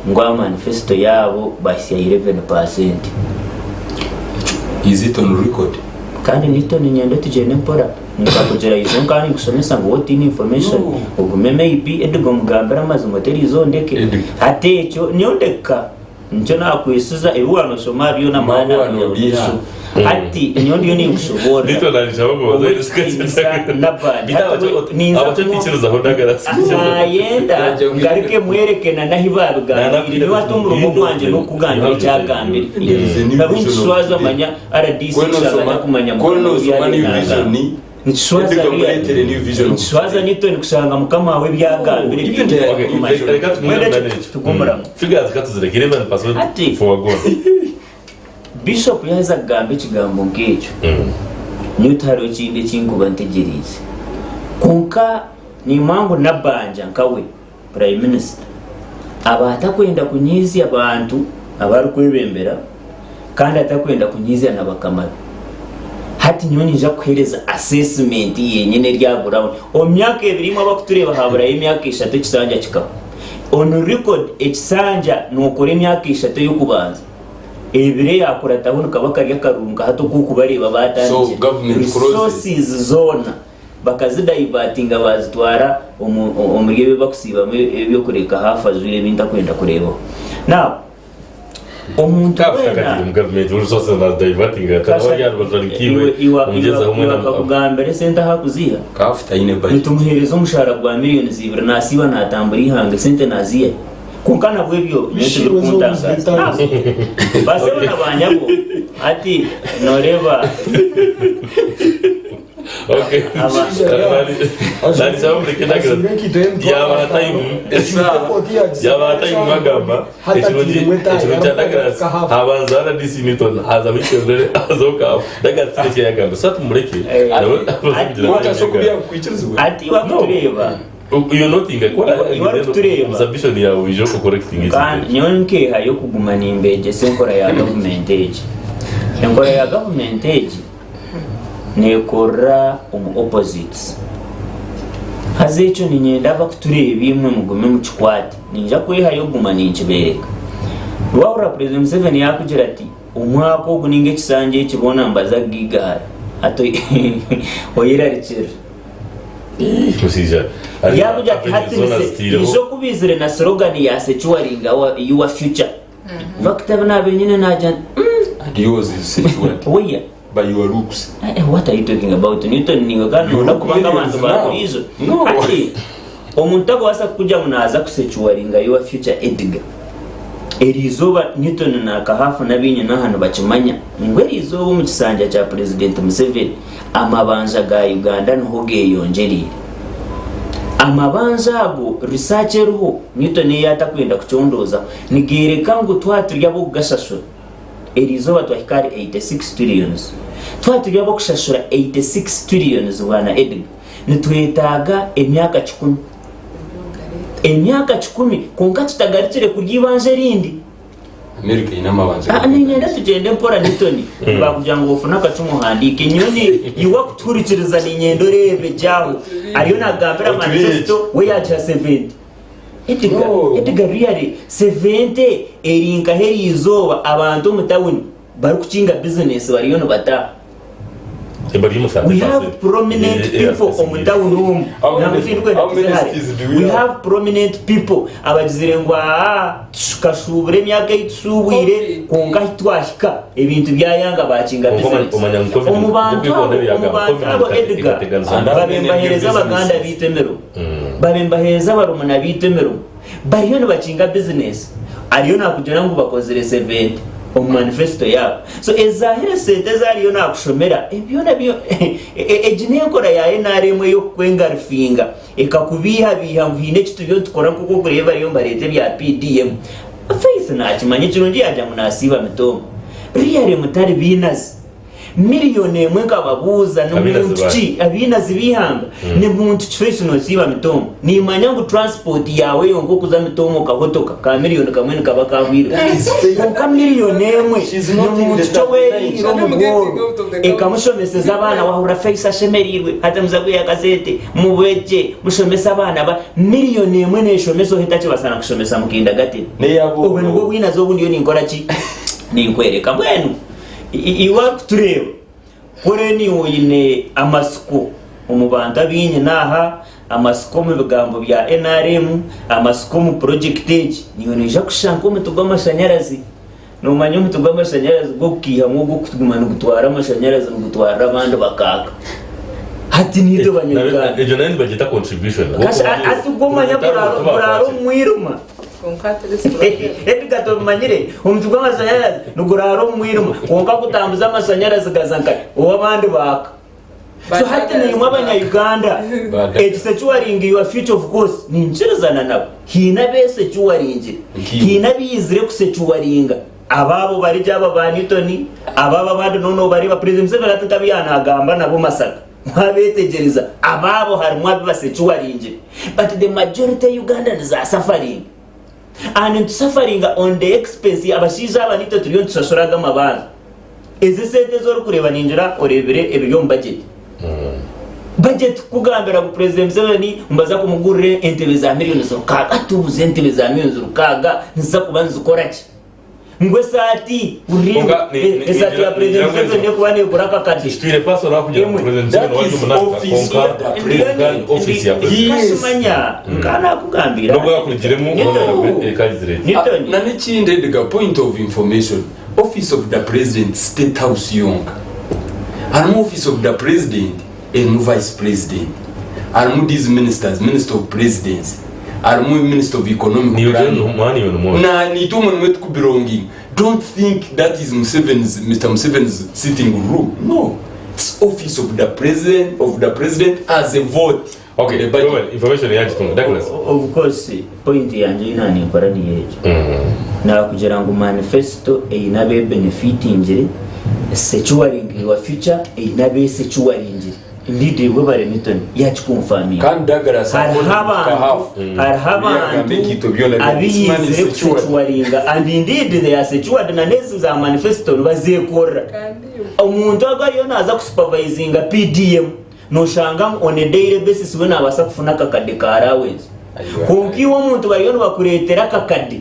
ngo manifesto yabo basiya 11%. Is it on record? Kandi nito ni nyendo tujene mpora nikakugera izo kandi gusomesa ngo what information ugumeme ibi edigo mugambira amazi moteri izo ndeke ate ecyo nyondeka nicyo nakwisuza ebuwano somariyo na mana y'Yesu ati nyondi yo ni gushobora nito narishaho ngo nabandi ni abacho tichiruza ho dagara yenda ngarike mwerekena nahibaruga ni watumura mu kwanje no kuganira cyagambira nabunshwaza manya RDC cyangwa kumanya mu vision nishwaza nito nikushanga mukama wawe byagambira reka tukumura figures katuzire 11% for go bishop yaza gambe kigambo ngecyo nyutaro kindi kinguba ntegereze kunka ni mangu nabanja nkawe prime minister abatakwenda kunyizi abantu abari kwebembera kandi atakwenda kunyizi nabakamara hati nyoni nja kuhereza assessment yenyene rya Brown omyaka ebirimo abakutureba habura imyaka 3 kisanja kikaba on record ekisanja nokore imyaka 3 yo kubanza ebire yakora tabone kabaka yakarunga hato kuko bareba batandije resources zone bakazida ibatinga bazitwara omugebe bakusiba ebyo kureka hafa zure binta kwenda kureba now omuntu wena government resources na diverting atawa yarubazanikiwe umugeza humwe na kugambere senta hakuziya kafuta ine budget nitumuhereza umushara gwa miliyoni 2 nasiba natambura ihanga sente naziye kunkana bwebyo nyese bikuntangaza base bana banyabo ati noreba okay nani sababu nikendaga yaba time magamba ekiro daga abanzana disi niton haza wikendere azoka daga tsike yagamba satu mureke ati wakureba you're nothing kwa submission ya ujo ko correcting it kan nyonke hayo kugumana imbeje senkora ya government age senkora ya government age nekora opposites hazecho ninyenda bakutureba bimwe mugume mu chikwati ninja kwehayo gumana inchibereka wawura president Museveni yakugira ati umwaka oguninge kisanje kibona mbaza gigara ato oyera rikira kusija yabuja hati izo kubizire na slogan ya securing your future vakitaba nabenyine naja and yours is secured oya by your looks. What are you talking about? Newton ningakano nakubanga abantu bakurizo ati omuntu wasa kujya munaza kusecuringa your future Edgar erizoba Newton nakahafu nabinye nahano bakimanya ngweri izoba mu kisanja cya president Museveni amabanja ga Uganda no hoge yongerire amabanza ago research eruho Newton yatakwenda kuchondoza nigereka ngo twaturya bo kugasasura erizo batwahikari 86 trillions twaturya bo kushashura 86 trillions wana Edgar nitwetaga emyaka 10 konka tutagarukire kuryibanze rindi America inamabanze nenda tugende mpora Newton bakugira ngo ufuna akacumu handike nyoni yiwa kuturikiriza ninyendo rebe jaho ariyo nagambira manifesto we yacha 70 Edgar really 70 erinka heri izoba abantu mutawuni bari kukinga business bariyo no bata we have prominent people on town room we have prominent people abagizire ngo kashubure myaka itsubwire konga twashika ebintu byayanga bakinga business umubantu abo Edgar babembahereza abaganda bitemero babembahereza abarumuna bitemero bariyo no bakinga business ariyo nakujana ngo bakozere 70 manifesto yabo so ezahire sente zariyo nakushomera ebyo nabyo ejinenkora yaye naremwe yo kwengarfinga ekakubiha biha ngwine kitubyo tukora kuko kureba ariyo mbarete bya PDM faith nakimanye kino ndi ajya munasiba mitomo riyare mutari binazi miliyoni emwe kababuza n'umuntu ki abinazi bihanga ne muntu kifeso no siba mitomo ni manya ngo transport yawe yongo kuza mitomo kahotoka ka miliyoni kamwe kaba kahwira ka miliyoni emwe n'umuntu towe iromugo ekamushomeseza abana wahura faisa shemerirwe hata muzaguye akazete mubweje mushomesa abana ba miliyoni emwe neshomeso hitachi basana kushomesa mukinda gati ne yabo ubwo bwinazo bundiyo ninkora ki ninkwereka bwenu iwa tureba kore ni uyine amasuko umubanda binye naha amasuko mu bigambo bya NRM amasuko mu project age niyo nije kushanka mu tugwamashanyarazi no manyo mu tugwamashanyarazi go kiha mu go kutugumana gutwara amashanyarazi no gutwara abandi bakaka hati nido banyagana ejo nani bagita contribution atugomanya buraro mwiruma Edgar manyire umutugwa amashanyarazi nuguraro mwiruma konka kutambuza amashanyarazi gazankare uwabandi baka so hati ni mwabanya Uganda securing your future of course ninchirizana nabo hina bese cyuwaringe hina bizire kusecuwaringa ababo bari jaba ba Newton ababa bandi nono bari ba president Museveni atakabiyana agamba nabo masaka mwabetegereza ababo hari mwabibasecuwaringe but the majority Ugandans are suffering and suffering on the expense abashiza abanito turiyo tushashuraga mabana ezi sente zo kureba ninjira orebere ebiyo budget budget kugambira ku president Museveni mbaza kumugurire entebe za miliyoni zo kaga atubuze entebe za miliyoni zo kaga nza kubanza ukora ki ngwe sati uringa esati ya president Museveni kubane kuraka kati twire paso la kujya president Museveni konka president office ya president manya ngana kugambira nubwo yakurigiremo ekazire na n'ikindi the point of information office of the president state house yonga harimo office of the president and vice president harimo these ministers minister of presidency harimo minister of economic planning na nitumuntu mwe tukubironging don't think that is Mr. Museveni's sitting room no it's office of the president as a vote okay information yaje tunga Douglas of course point yanje inani nkora ni yeje na kugira ngo manifesto inabe benefitingire securing your future inabe securing indeed we bare Newton yachikumfamia kan Douglas harhaba abiyize securinga and indeed they are secured na nezi za manifesto bazekora umuntu agariyo naza kusupervisinga PDM no shanga on a daily basis we nabasa kufuna kakadekara wezi konkiwo umuntu bariyo bakuretera kakade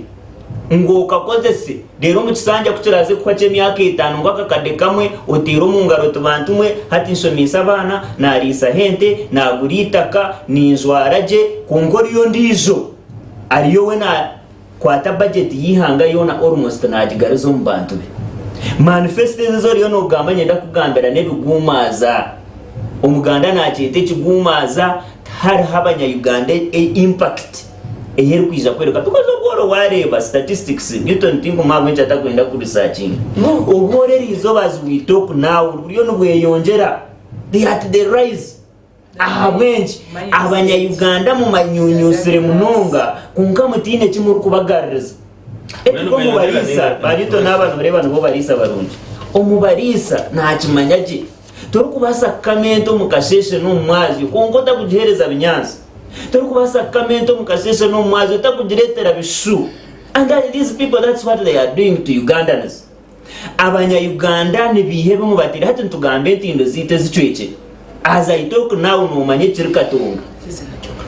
ngo kakozese rero mu kisanja kutiraze kwa myaka 5 ngo akakade kamwe utiro mu ngaro tubantumwe hati nsomisa abana narisa hente naguritaka ninzwaraje kongoriyo ndizo ariyo we na kwata budget yihanga yona almost najigarizo mu bantu be manifesto zo riyo no gambanye ndakugambira nebigumaza umuganda nakite kigumaza hari habanya Uganda impact eheri kwiza kwereka because oboro wareba statistics Newton tingo mamenje atakwenda ku researching obore rizo bazi we talk now buriyo no bweyongera they at the rise abenshi abanya-Uganda mu manyunyusire munonga kunka mutine kimuri kubagaririza eko mubarisa barito n'abantu barebana bo barisa barungi omubarisa ntakimanya ki turi kubasa kamento mukasheshe n'umwazi kunko takugihereza binyanza turi kubasa kamento mukasheshe n'umwazi takugiretera bishu. And these people, that's what they are doing to Ugandans. Abanya-Uganda nibihebe mubatira hati ntugambe ntindo zite zichweche. As I talk now numanye chirikatunga.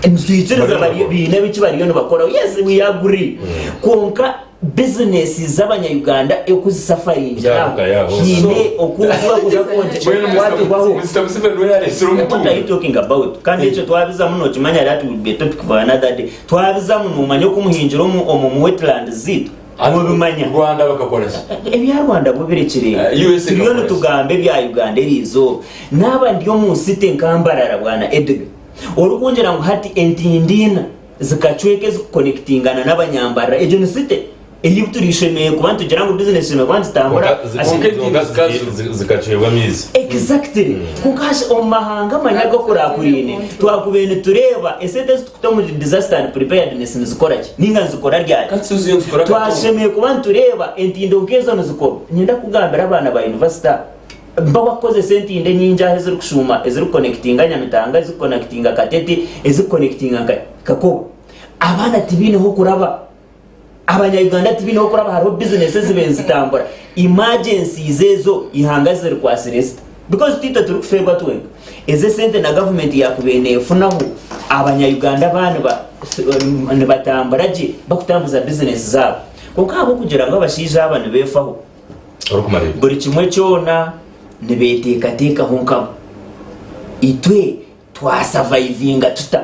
Ntuichiriza bine bichi bariyo bakora. Yes, we agree. Konka business z'abanya-Uganda ekuzisafarinja. Hine okuwa kuzakonje. What are you talking about? Kandi echo twabiza muno kimanya that will be a topic for another day. Twabiza muno umanye kumuhinjira mu wetland zitu. Mubimanya Rwanda bakakora ebya Rwanda bubirekire turiyo tugambe bya Uganda erizo naba ndiyo mu site nkambarara bwana Edgar orukunjira ngo hati entindina zikachweke ziconnectingana n'abanyambara ejo ni site iyo turishemeye kubantu tugira ngo business sheme kwanza tambura zikachwebwa mizi exactly kukash omahanga manyago kurakurine twakubene tureba esete tukutomu disaster and preparedness nzikoraki ninga nzikora ryari twashemeye kubantu tureba entindo nkezo nzikora nyenda kugambira abana ba university bawakoze senti inde nyinja hezuru kushuma ezuru connectinga nyamitanga ezuru connectinga katete ezuru connectinga kako abana tibine ho kuraba abanya-Uganda tibino kuraba haro businesses benzitambura emergency zezo ihangazire kwa seresta because tita turi kufeba twenga eze sente na government yakubene funaho abanya-Uganda bana batambura je bakutambuza business zabo kokabo kugira ngo abashije abantu befaho orukumare buri kimwe cyona nibeteka honka itwe twasurvivinga tuta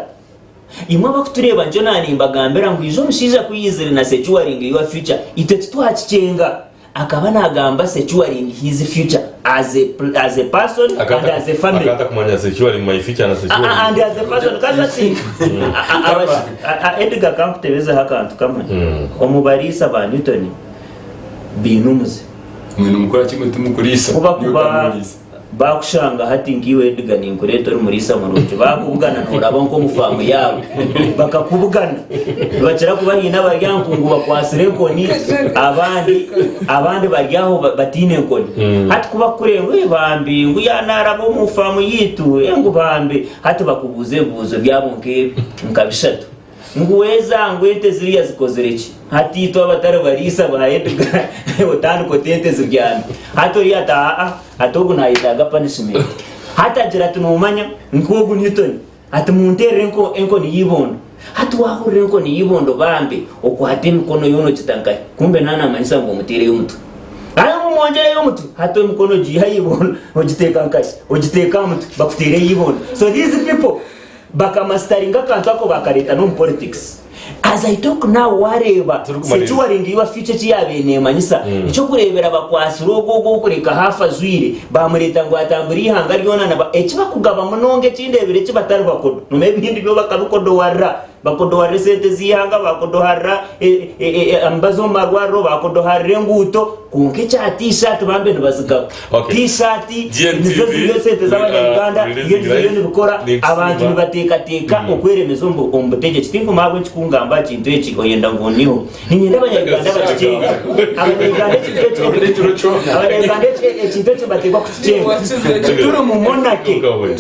imwe bakutureba njo nanimba gambera ngo izo mushiza kuyizira na securing your future ite twakicenga akaba nagamba securing his future as a person and as a family akata kumanya securing my future na securing and as a person kaza si Edgar Kamptebeza hakantu kamwe omubarisa ba Newton binumuze mwino mukora kimwe tumukurisa kuba bakushanga hati ngiwe Edgar ninkureto rumurisa muruje bakubugana ntorabo nko mufamu yabo bakakubugana bacira kubahina baryankungu bakwasire nkoni abandi baryaho batine nkoni hati kuba kurengo bambi ngo yanarabo mufamu yitu engo bambi hati bakubuze buzo byabo nke nkabishatu nguweza ngwete ziriya zikozereki hati to abatare barisa ba Edgar otanu kotente zibyana hato yata atogu na itaga punishment hata jira tunumanya nkogu Newton hati muntere enko ni yibondo hati wahure enko ni yibondo bambe okwate mikono yono kitanka kumbe nana manisa ngo mutere y'umutu ara mumonjere y'umutu hato mikono jiha yibondo ogiteka nkasi ogiteka mutu bakutere yibondo so these people baka masteringa kantako bakareta no politics as I talk now wareba securing your future cyabene manyisa ico kurebera bakwasiro gogo kureka hafa zwire bamureta ngo atamburi hanga ryona na ekiba kugaba munonge cindebere kibatari bakodo no maybe hindi byo bakarukodo warra bakodohara sente zihanga bakodohara ambazo marwaro bakodohara nguto kunke cha t-shirt bambe nibazika t-shirt nizo zile sente z'abanyarwanda ngeze bikora abantu nibateka okweremeza ombuteje kitinko mabwe kikungamba kintu eki oyenda ngoniho ninyenda abanyarwanda bakicenga abanyarwanda ekintu eki batekwa kukicenga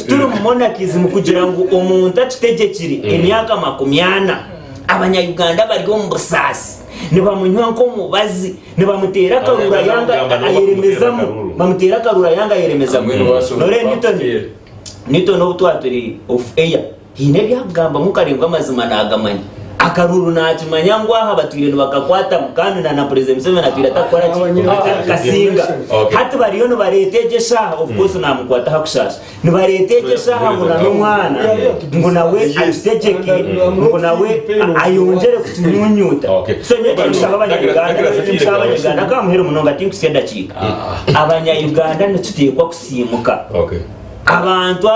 turi mu monarchism kugira ngo omuntu atutegekire emyaka myana abanya-Uganda bari mu busasi nibamunywa nko mubazi nibamutera karura yanga ayeremezamo bamutera karura yanga ayeremezamo nore Newton obutwaturi of air hine byagamba mukarengwa amazima nagamanya akaruru nakimanya ngo aha batwire bakakwata mukandi na president Museveni atwira takora kasinga hati bariyo no baretegesha of course namukwata hakushasha ni baretegesha ngo na n'umwana ngo nawe ategeke ngo nawe ayongere kutunyunyuta so nyete bisaba abanya-Uganda kamuhera munonga tinkusenda chika abanya-Uganda nitutekwa kusimuka abantu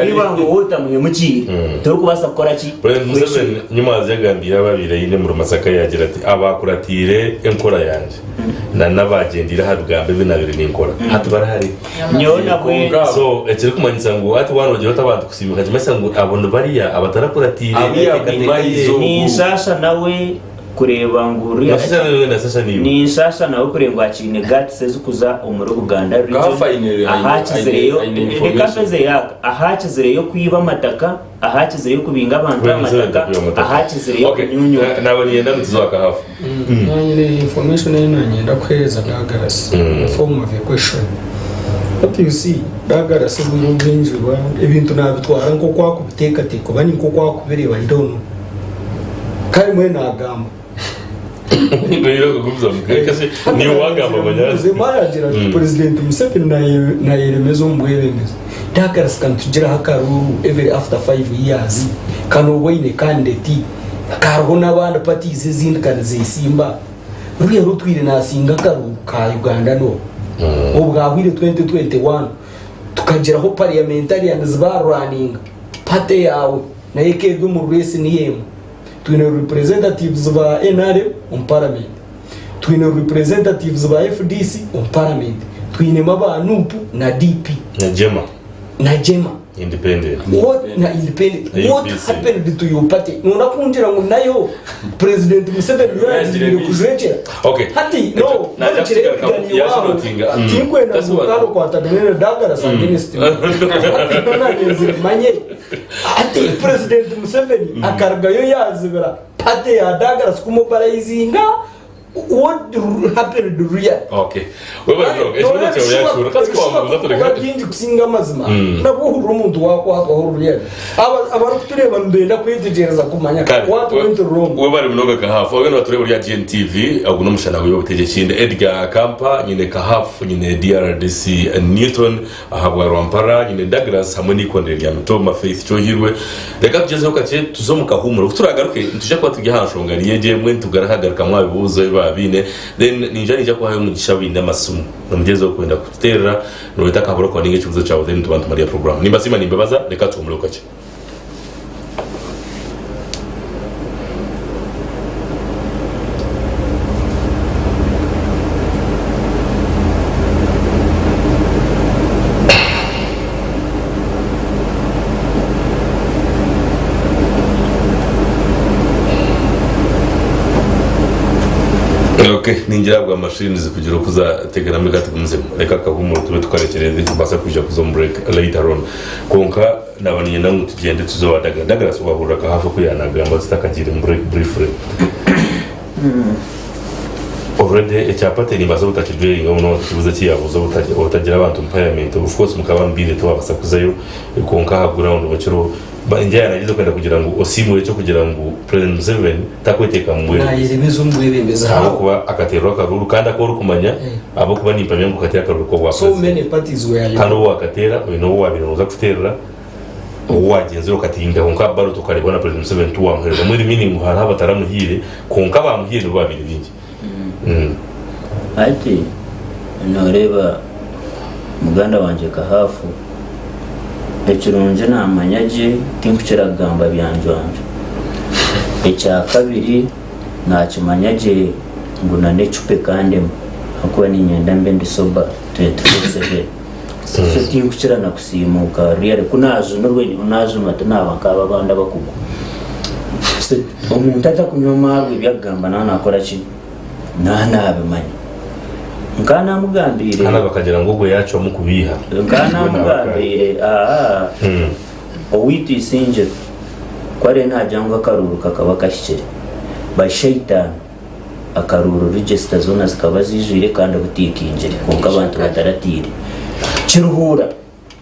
nibango wota muhemuki turi kubasa gukora ki Museveni nyuma azagambira babire yine mu Masaka yagira ati abakuratire enkora yanje na nabagendira harugambe binabire ninkora hatu barahari nyona kwe so ekiri kumanyisa ngo ati wanogera utabantu kusimuka kimasa ngo abone bariya abatarakuratire ni sasa nawe kureba nguru ni sasa nawe kureba akine gatse kuza umuri Uganda ahakizereyo ahakizereyo kwiba amataka ahakizereyo kubinga abantu amataka ahakizereyo kunyunyu nabaniye ndamutizwaka hafu nanyine information nanyenda kweza Douglas form of a question. What you see Douglas mu bwinjirwa ibintu nabitwara nko kwakubiteka teko bani nko kwakubireba idono kari mwe nagamba Ngoyiro kuguza mukase ni wagamba banyazi manager president Museveni na yeremezo mbwebemeza Douglas kan tugira hakaru every after 5 years kano wayne candidate karho nabanda parties izindi kan zisimba ruye rutwire nasinga karu ka Uganda no ubwahwire 2021 tukageraho parliamentarians ba running party yawe na yekedwe mu race niyemo twine representatives ba NRM on parliament twine representatives ba FDC on parliament twine mabanupu na DP na Jema independent what happened to your party nuna kunjira ngo nayo president Museveni yari kujeje hati no tinkwenda mukalo kwa tadene Douglas against manye hati president Museveni akargayo yazibira party ya Douglas kumobilizinga what happened to real wewe ndio ejo yacu kwa muzatoreka kingi kusinga mazima nabo umuntu wako aho real abantu tureba mbenda kwitegereza kumanya what went wrong wewe bari mnoga kahafu wewe batureba ya GNTV aguno mushana G'Wobutegyeki Edgar Kampa nyine kahafu nyine DRDC Newton ahabwa Rwampara nyine Douglas hamwe n'ikondera ya Mutoma Faith Cyohirwe reka tugeze ko kace tuzomuka humura turagaruke tuje kwa tugihanshongariye je mwe tugarahagaruka mwabibuzo babine then ninja kwa hayo mugisha bindi amasumu namugeze kwenda kuterera no bitaka buro kwa ninge kibuzo cyawe then tubantu Maria program nimba sima nimbebaza reka tumuluka cye ningira bwa machines kugira kuza tegera muri gati kumuzemo reka kahumuro tube tukarekereze tubasa kuja kuzo break later on konka nabaniye namwe tugende tuzowadaga Douglas wahura ka hafi kuyanagamba zitakagira break briefly already ecyapate ni bazo butakijwe ngono kibuza kiyabuzo utagira abantu parliament of course mukabambire tubasa kuzayo konka ha ground baciro banjya nagize kwenda kugira ngo osimwe cyo kugira ngo president Museveni takweteka mu na yeremezo mbwebemeza abo kuba akaterwa karuru kandi akora kumanya abo kuba nimpamye ngo katera karuru ko wakoze so many parties were kandi uwo akatera no wabiroza kuterera wagenze ukatinga konka baro tukaribona president Museveni tuwamhereza muri meaning hari abataramuhire konka bamuhire babiri bingi ati noreba muganda wanje kahafu ekirunje namanyaje tinkukiragamba byanjwanje ecya kabiri nakimanyaje ngo nane chupe kandi akuba ninyenda mbe ndisoba 24/7 so tinkukira nakusimuka real kunazo norweni unazo matana bakaba banda bakugu so umuntu atakunyoma byagamba nakora ki nabimanya nkana mugambire kana bakagira ngo go yacu mukubiha nkana mugambire owiti sinje kware ntajanga karuru kakaba kashikire ba shaitan akaruru register zona zikaba zijire kandi butikinjire konka abantu bataratire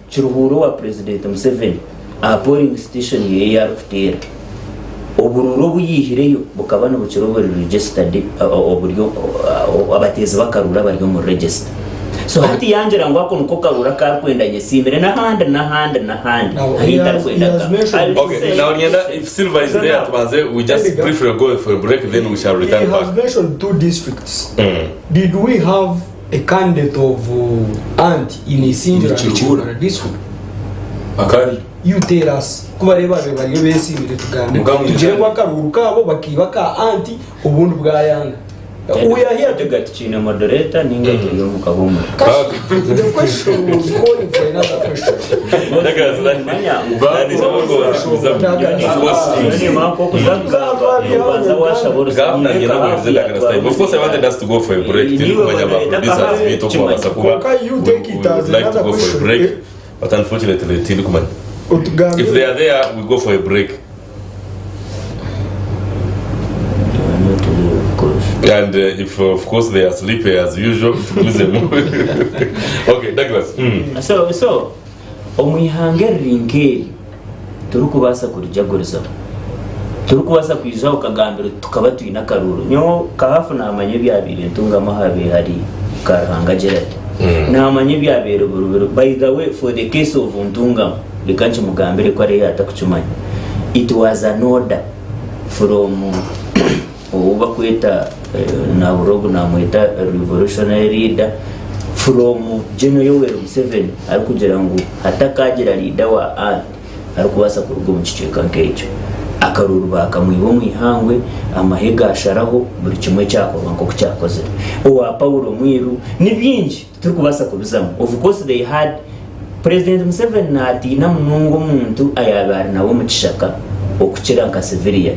kiruhuro wa president Museveni a polling station ye yarutera obururo buyihireyo bukabana bukirobore registered oburyo abatezi bakarura bari mu register so hati yanjira ngo ako nuko karura kakwendanye simire nahanda ahita kwenda okay now if Silva is there tubanze we just briefly go for a break then we shall return back. He has mentioned 2 districts. Did we have a candidate of anti in a single district. Akari. You tell us. Kubareba bariyo besibire tugambe. Tugirengwa karuru kabo bakibaka anti ubundu bwa yanga. We are here to get China moderator ninga tuyo mukaboma. The question was calling for another question. Of course, I wanted us to go for a break. You take it as another question. But unfortunately, if they are there, we go for a break. And if of course they are sleepy as usual, lose them. Okay, Douglas. So omwihangerinke turukubasa kurijaguriza turukubasa kwiza ukagambira tukaba tuyina karuru nyo kahafu namanye byabire ntungama habe hari karanga gerard namanye byabere buruburu. By the way, for the case of ntungama bikanchi mugambire ko ari yatakucumanya, it was an order from uba kweta na burogo na mweta revolutionary leader from General Yoweri Museveni ari kugira ngo hatakagira leader wa ari kubasa kurugo mu ciceka nkejo akaruru bakamwibo mwihangwe amahega asharaho buri kimwe cyakorwa nko cyakoze uwa Paulo Mwiru ni byinshi turi kubasa kubizamo. Of course they had President Museveni nati na munungo muntu ayabara nawo mu cishaka okukira nka civilian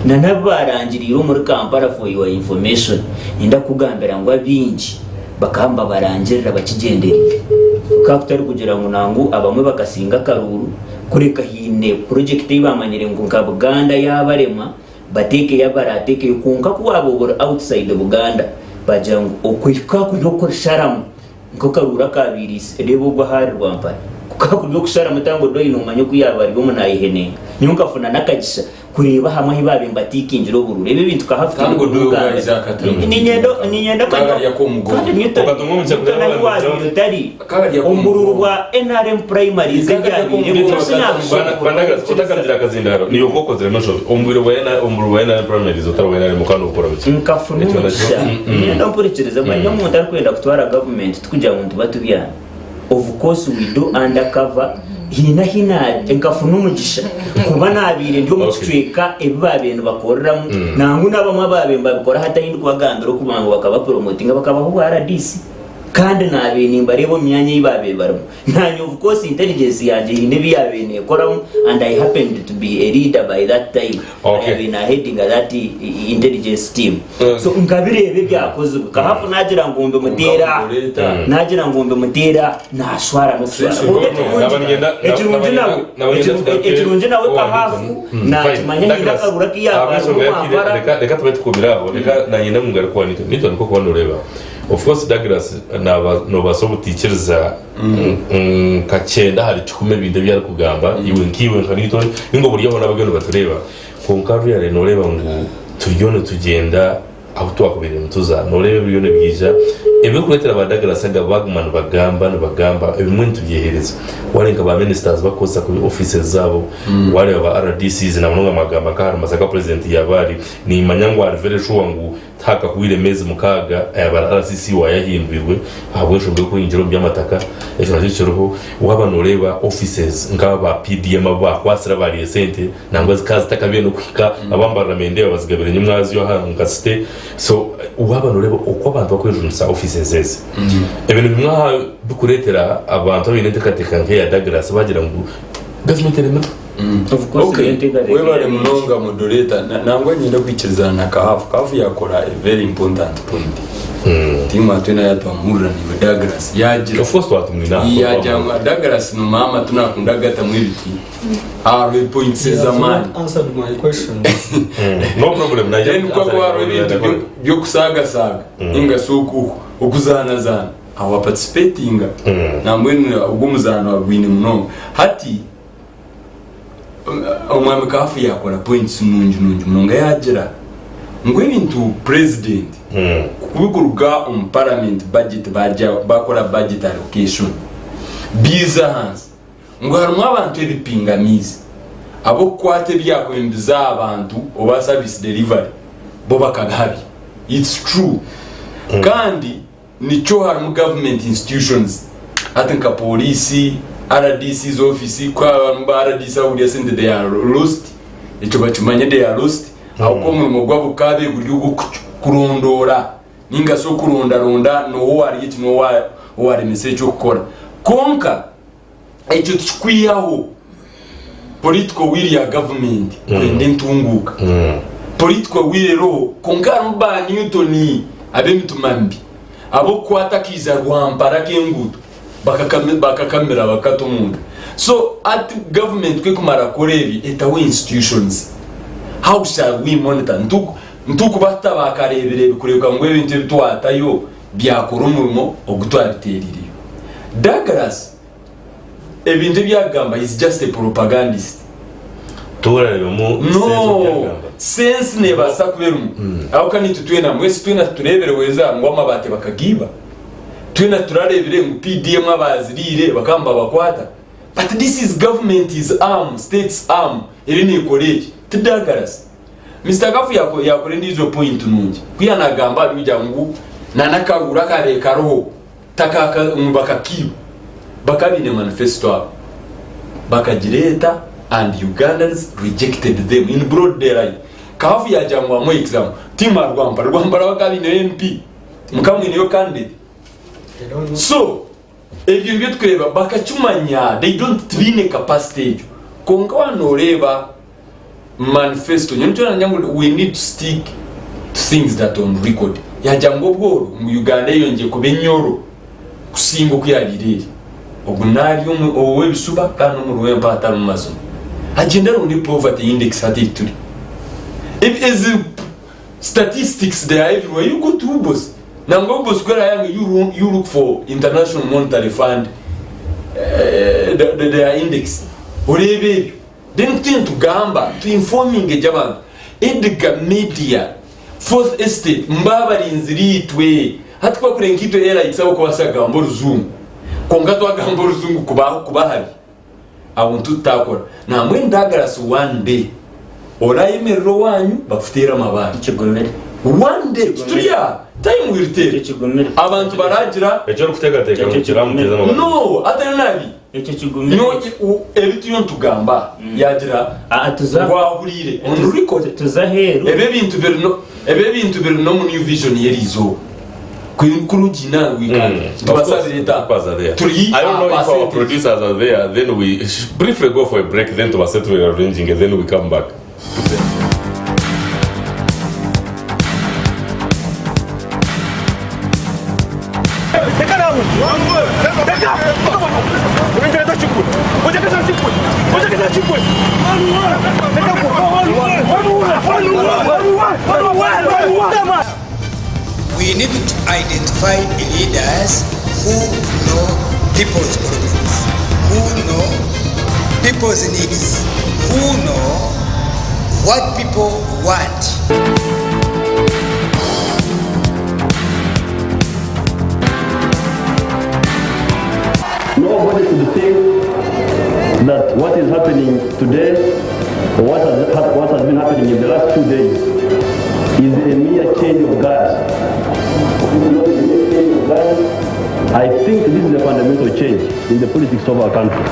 na nabarangiriro muri Kampala for your information inda kugambira ngo abinji bakamba barangirira bakigendereye kakutari kugira ngo nangu abamwe bakasinga karuru kureka hine project ibamanyire ngo nka Uganda yabarema bateke yabarateke kunka kuwabobora outside Uganda bajangu okwika kuyokora sharamu ngo karura kabirisi rebo gwa hari rwampara kukakuryo kushara mutango doyi no manyo kuyabari bo munayihene nyunga funa nakagisha kureba hamwe hibabe mbatiki injiro buru rebe bintu kahafite ngo duga izakata ni nyendo kandi yakomugo ukatumwe mu cyakora y'abari umururu wa NRM primary zajyanye utakarira akazindaro niyo koko ziremesho umuriro wa NRM primary zotarwena mu kanu ukora biki nkafunisha nyendo mpurikereza banyo mu ndari kwenda kutwara government tukujya mu tubatubya. Of course we do undercover hina enkafuna umugisha kuba nabire ndio mucitweka ebibabintu bakoreramu nangu nabamwe babemba bikora hatahindwa bagambira kubango bakaba promoting bakabaho RDC kandi nabinimba rebo myanya yibabe barimo nanyo. Of course intelligence yanje hine biyabene ekoramu and I happened to be a leader by that time. I have been heading that intelligence team. So ngabirebe byakoze kahafu nagira ngombe mutera nashwara no ekirunje nawe kahafu na kimanya ndakabura kiyaba reka tube tukubiraho reka nanyine mungara kwa nito niko kubona ureba. Of course Douglas no basobo teachers kachenda hari chukume binde byari kugamba iwe nkiwe nkanito ningo buriyo nabageno batureba konkaru yare noreba ngo tuyone tugenda aho twakubire mutuza norebe biyone bwija ebe kuletera ba Douglas aga bagman bagamba ebimwe tubyehereza warenga ba ministers bakoza ku offices zabo wale ba RDCs na mnonga magamba ka masaka president yabari ni manyango arvere shuwa ngo taka kuwire mezi mukaga aba RCC wayahimbirwe ahubwo shobwe ko injiro by'amataka ejo naciroho wabanoreba offices ngaba PDM aba kwasira bari sente nangwa zikazi takabye no kwika abambara mende abazigabire nyumwazi yo hanga site. So wabanoreba uko abantu bakwejunsa offices zeze ebintu bimwa dukuretera abantu bineteka nke ya Douglas bagira ngo government element. Of course we bari munonga moderator nangwa nyine kwikizana na kahafu yakora a very important point. Timu atuna yatamurana ni Douglas yagira of course twatumina yajanga Douglas no mama tunakunda gata mwibiti points za man answered my question. No problem na then kwa byo kusaga inga suku ukuzana awa participating na mwene ugumuzana wabwine muno hati umwami kafu yakora points nungi munonga yagira ngo ibintu president kuguruga parliament budget bakora budget allocation biza hands ngo harimo abantu ebipingamizi abo kwate byakwembiza abantu oba service delivery bo bakagabi. It's true kandi nicho harimo government institutions atinka police RDC's office kwa RDC uri sende they are lost ico bacumanye they are lost ahubwo mu gwabo kabe guryo kurondora ninga so kuronda no wari yiti no wari message ukora konka ico tukwiyaho political will ya government kwende ntunguka political will ro konka mba Newton abe mitumambi abo kwatakiza Rwampara kenguto bakakamera bakatumunda so at government kwe kumara korebi etawe institutions how shall we monitor ntuku batabakarебere bikureka ngo ebintu bitwatayo byakora umurimo ogutwariterire Douglas ebintu byagamba is just a propagandist no sense never sakwerum aho kaniti twena mwese twena turebere weza ngo amabate bakagiba twena turarebere ngo PDM abazirire bakamba bakwata but this is government is arm states arm iri ni college Douglas Mr. Gafu yakore ndizo point nungi kwiyanagamba bijya ngo nanakagura kareka roho takaka bakakiba bakabine manifesto bakagireta and Ugandans rejected them in broad daylight. Kafu ya jamwa mo exam tima Rwampara bakabine MP mukamwe yo candidate so ebyo byo tukureba bakacumanya they don't be in capacity konka wanoreba manifesto nyonjona nyangu we need to stick to things that on record yajambo bworo mu Uganda yonje kubenyoro kusingo kuyabirire obunari owe bisuba kana mu ruwe mpata mu maso agenda rundi poverty index atituri is statistics they are everywhere you go to boss nango boss kwera yang you look for International Monetary Fund their index orebe then to gamba to informing ejabantu edga media fourth estate mbabari inziritwe hatukwa kurenkito era itsaho kwasaga mboruzungu konga twagamba uruzungu kubahari abuntu takora na mwe Douglas one day orayimerero wanyu bafutera amabari kigomere one day tuya time will tell abantu baragira ejo kutegateka mukiramuteza amabari no atari nabi icyo kigomere no ebitiyo tugamba yagira twahurire on record tuzahero ebe bintu biri no mu new vision yerizo kurugina weekend tubasazireta I don't know if our producers are there, then we briefly go for a break, then to set we are arranging and then we come back. We need to identify leaders who know people's problems, who know people's needs, who know what people want. Nobody should think that what is happening today, or what has been happening in the last 2 days, is a mere change of guard. I think this is a fundamental change in the politics of our country.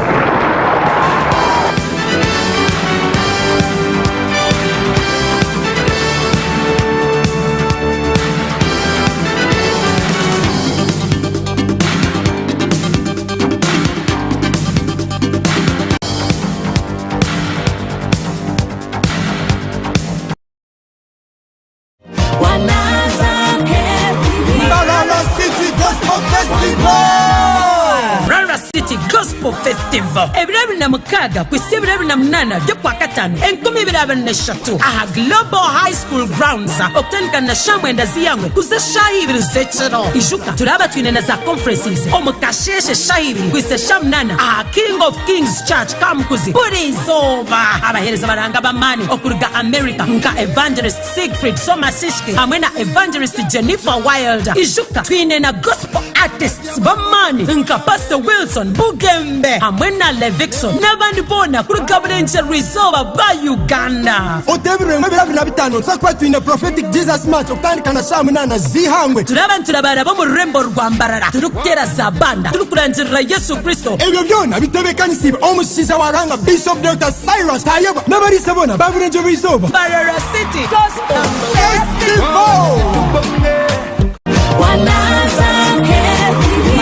Festival. Ebirabi na mukaga kwisi ebirabi na munana byo kwa katano enkumi ebirabi na shatu aha Global High School grounds okutandika na shamwe ndaziyangwe kuze shahibiri zechero ijuka turaba twine na za conferences omukasheshe shahibiri kwise shamnana aha King of Kings Church Kamkuzi buri zoba abahereza baranga bamani okuruga America nka Evangelist Siegfried Somasishki hamwe na Evangelist Jennifer Wilder ijuka twine na gospel artists bamani nka Pastor Wilson Buge Bugembe hamwe na Levikson n'abandi bona kuri Gaburenje Rizoba ba Uganda. Otebirwe 2025 tsakuba twine prophetic Jesus match okutandikana saa 8 zihangwe. Turabara bo mu rurembo rwa Mbarara turukutera za banda turukurangira Yesu Kristo. Ebyo byona bitebekanisibe omushiza waranga Bishop Dr. Cyrus Tayeba n'abarisa bona Gaburenje Rizoba. Mbarara City Gospel Festival.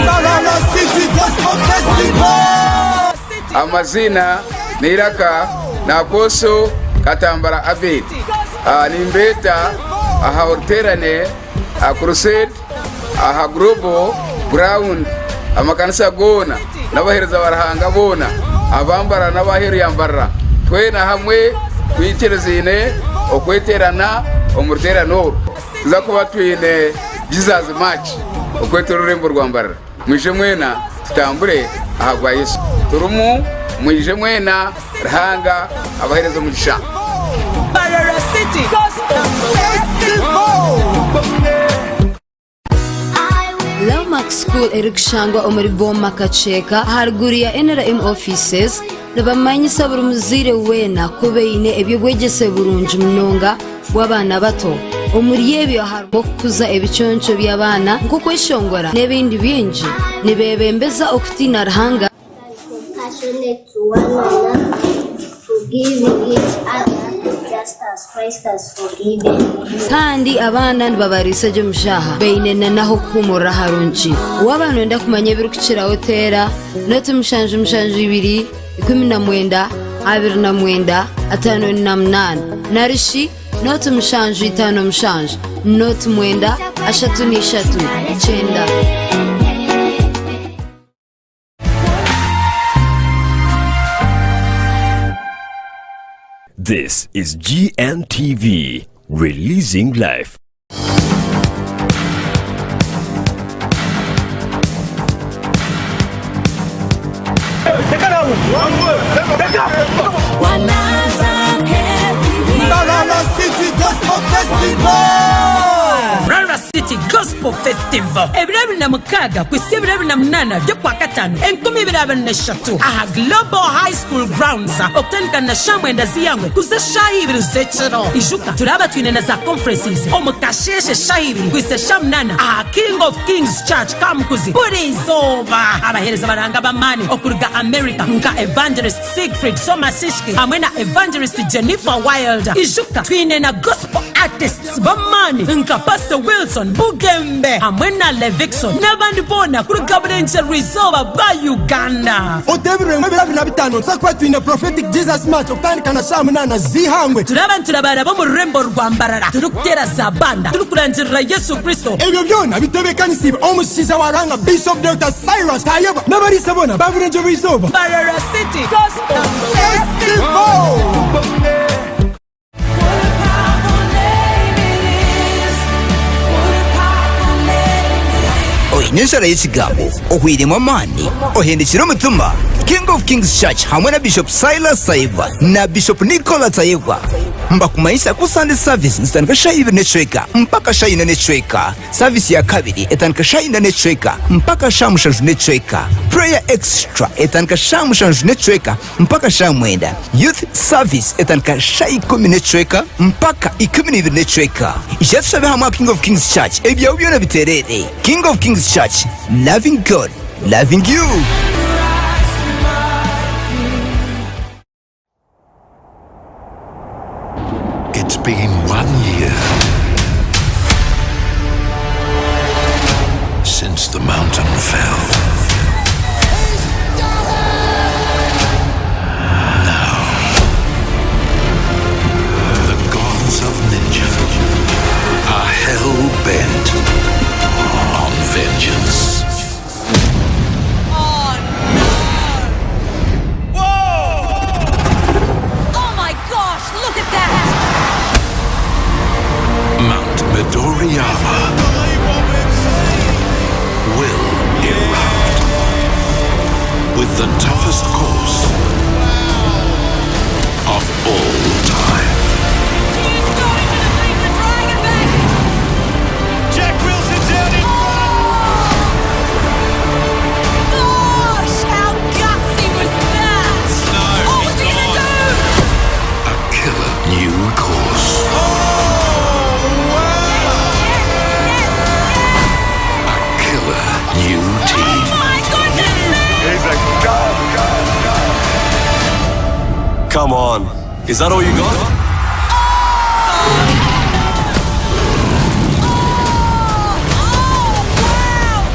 Mbarara City Gospel Festival. Amazina Niraka na Apostle Katambara Abed. Nimbeta aha orterane a crusade aha global ground amakanisa gona n'abahereza barahanga bona abambara n'abaheru yambara twena hamwe kwiterezine okweterana omurterano tuza kuba twine Jesus match okwetera urembo rwambara mwishe mwena tutambure aha gwa Yesu turumu mwishe mwena rahanga abahereza umugisha. Mbarara City Gospel Festival. Lawmax School erikushangwa omuri Boma Kacheka haruguriya NRM offices nabamanyisa buri muzire wena kubeine ebyo bwegese burungi munonga bw'abana bato omuri ebyo harimo kuza ebiconco by'abana nko kweshongora n'ebindi bingi nibebembeza okutina Ruhanga. Passionate to one another, forgiving each other just as Christ has forgiven. Kandi abana nibabarisa jo mushaha beinena naho kumura harunchi wabana wenda kumanya birukicira hotera notu mushanju 2 19 29 58 narishi notu mushanju 5 mushanju notu mwenda 3 9 This is GNTV, releasing life. Mbarara City Gospel Festival. Mbarara City Gospel Festival. Ebirabiri na mukaga kwisi ebirabiri na munana byo kwa katano 2023 aha Global High School Grounds okutandika na shamwenda ziyangwe kuze shahibiri zechero ijuka turaba twinena za conferences omukasheshe shahibiri kwise shamnana aha King of Kings Church Kamkuzi Burizoba abahereza baranga bamani okuruga America nka Evangelist Siegfried Somasishki hamwe na Evangelist Jennifer Wilder ijuka twinena gospel artists bamani nka Pastor Wilson Bugembe hamwe na Levikson n'abandi bona kuri Gaburenje Rizoba ba Uganda. Otebirwe 2025 tsakuba twine prophetic Jesus match okutandikana saa 8 zihangwe. Turabara bo mu rurembo rwa Mbarara turukutera za banda turukurangira Yesu Kristo. Ebyo byona bitebekanisibe omushiza waranga Bishop Dr. Cyrus Tayeba n'abarisa bona Gaburenje Rizoba. Mbarara City Gospel Festival. Oyinyeshara y'ekigambo okwiremu amaani ohindukira omutima King of Kings Church hamwe na Bishop Silas Tayeba na Bishop Nicola Tayeba mbakumanyisa ku Sunday service zitandika shayi 2 mpaka shayi 4 service ya kabiri etandika shayi 4 mpaka shayi 5 prayer extra etandika shayi 5 mpaka shayi 9 youth service etandika shayi 10 mpaka 12 ijyatushabe hamwe King of Kings Church ebyawo byona biterere King of Kings Church, loving God, loving you. It's been 1 year since the mountain fell. Now, the gods of Ninja are hell-bent on vengeance. Oh no! Whoa! Oh my gosh, look at that! Mount Midoriyama will erupt with the toughest course of all time. He's going to defeat the dragon, baby! Jack Wilson's out in front! Gosh, how Come on. Is that all you got?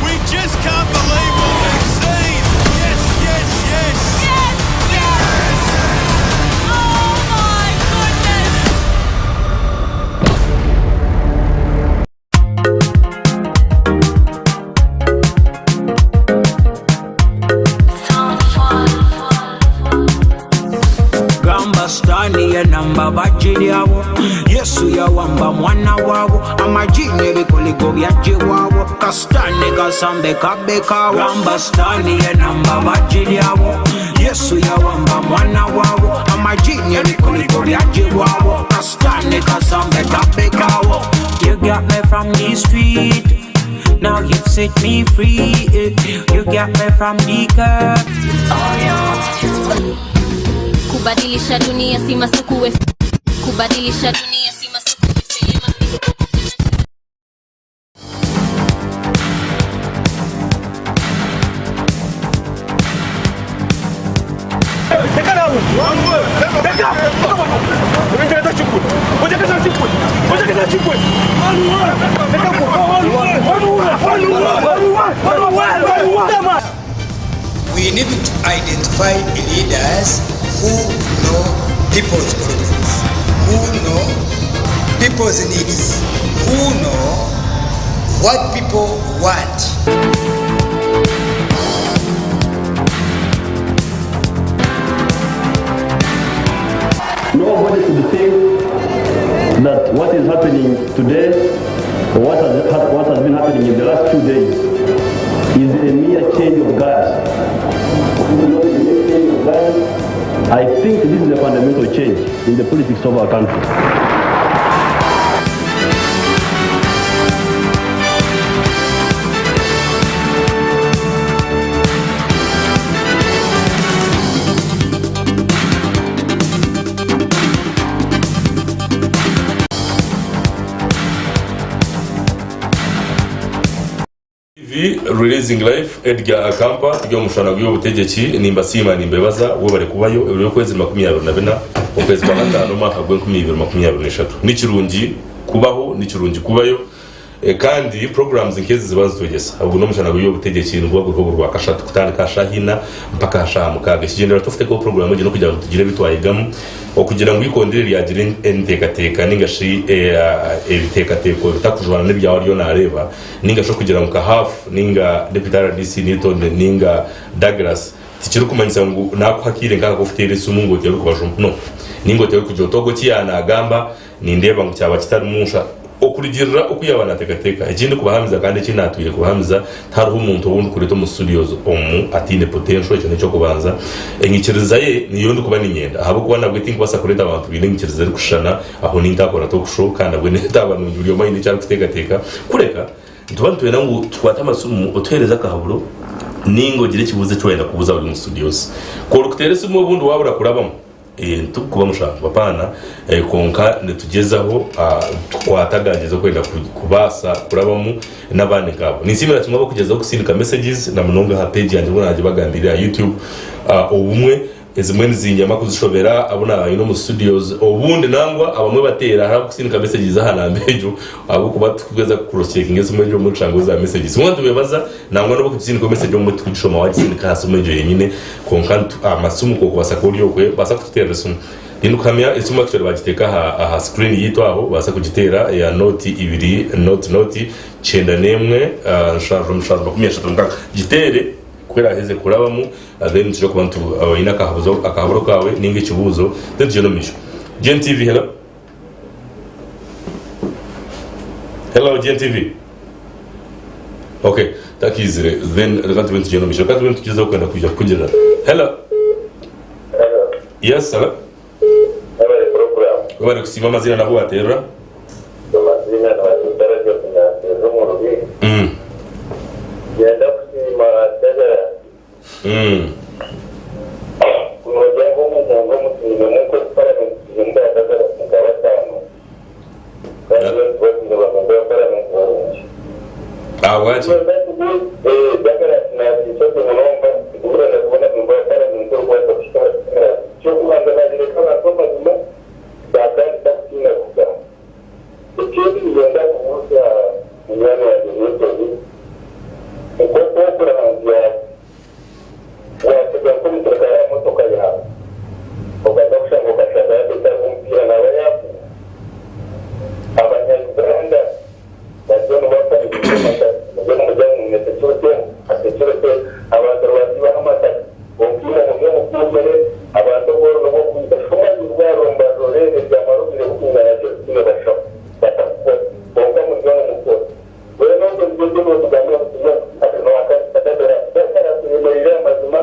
We just can't believe what we've seen. Yes, yes, yes. Yes, yes. Oh my goodness. Gamba stani ya namba bajili yawo Yesu ya wamba mwana wawo Amajinye bikoliko byaje wawo Kastane kasambe kabeka Gamba stani ya namba bajili yawo Yesu ya wamba mwana wawo Amajinye bikoliko byaje wawo Kastane kasambe kabeka You got me from the street Now you've set me free You got me from the curb Oh yeah Kubadilisha dunia si masuku we Kubadilisha dunia si masuku we We need to identify leaders who know people's problems, who know people's needs, who know what people want. Nobody should think that what is happening today or what has been happening in the last 2 days is a mere change of guards. I think this is a fundamental change in the politics of our country. Releasing life Edgar Akampa ryo Omushana G'Wobutegyeki nimba sima nimbebaza wo bari kubayo byo kwezi 24 ukwezi kwa 5 mwaka gwa 2023 n'ikirungi kubaho n'ikirungi kubayo kandi programs nkezi zibazo tugesa ahubwo no Omushana G'Wobutegyeki n'ubwo rwa kashatu kutandika shahina mpaka hashamukaga kigendera tufite ko program no kugira ngo tugire bitwayigamo okugira ngo ikondere yagira entekateka ningashi ebitekateko bitakujwana n'ibyawo ryo nareba ningasho kugira ngo half ninga deputy RDC nitonde ninga Douglas tikiri kumanyisa ngo nako hakire ngaka ko ufite isumu ngo tyo kubajumpa no ningo tyo kujotogo kiyana agamba nindeba ngo cyaba kitari munsha okurigirira ukuyabana tekateka ikindi kubahamiza kandi kinatuye kubahamiza taruho umuntu wundi kureto mu studios omu atine potential cyo cyo kubanza enkikiriza ye niyo ndi kuba ninyenda ahabo kubana bwiti ngwasa kureta abantu binenkikiriza ari kushana aho nintakora to kusho kandi abwe netabana uriyo mayini cyari kutekateka kureka tubantu wena ngo twata amasumu otereza kahaburo ningo gire kibuze cyo wenda kubuza buri mu studios ko rukuterese mu bundi wabura kurabamo tukuba mushaka bapana konka netugezaho twatagageza kwenda kubasa kurabamo nabandi ngabo nisimira kimwe bakugezaho kusindika messages na munonga ha page yanjye bonaje bagambirira YouTube ubumwe ezimwe nzinyama kuzishobera abona ino mu studios obundi nangwa abamwe batera ha kusindika messages aha mbejo abo kuba tukugeza cross checking ezimwe njo mu chango za messages mwe tubebaza nangwa no kusindika message mu tukishoma wajisindika hasomejo yenyine konka amasumu ko kubasa ko ryo kwe basa kutera sumu ino kamera isuma kicyo bagiteka ha screen yitwa aho basa kugitera ya note 2 note chenda nemwe sharro kumyesha gitere kwera heze kurabamo then tujye kubantu ina akahaburo kawe ninga ikibuzo then tujye no misho GNTV hello GNTV okay takizire then reka tujye no misho kandi tujye kwenda kujya kugira hello yes hello bari kusima amazina nabo atera amazina n'abatara byo kunyateza mu rubi yenda kusima tagera kunoja ngo umuntu mutinyo nuko para n'inda tagera kugabatano kandi bwo bwo para n'ingo awaje tagera na cyo n'omba kubura na kubona n'omba para n'ingo kwa cyo kumanga na direka kumere abantu boro no kudashoma rwaromba rorere byamarubire kungana cyo basho batakwa bonga mu byo mukora we no byo byo tugamye kuya no akatadera dara kuyemerera amazima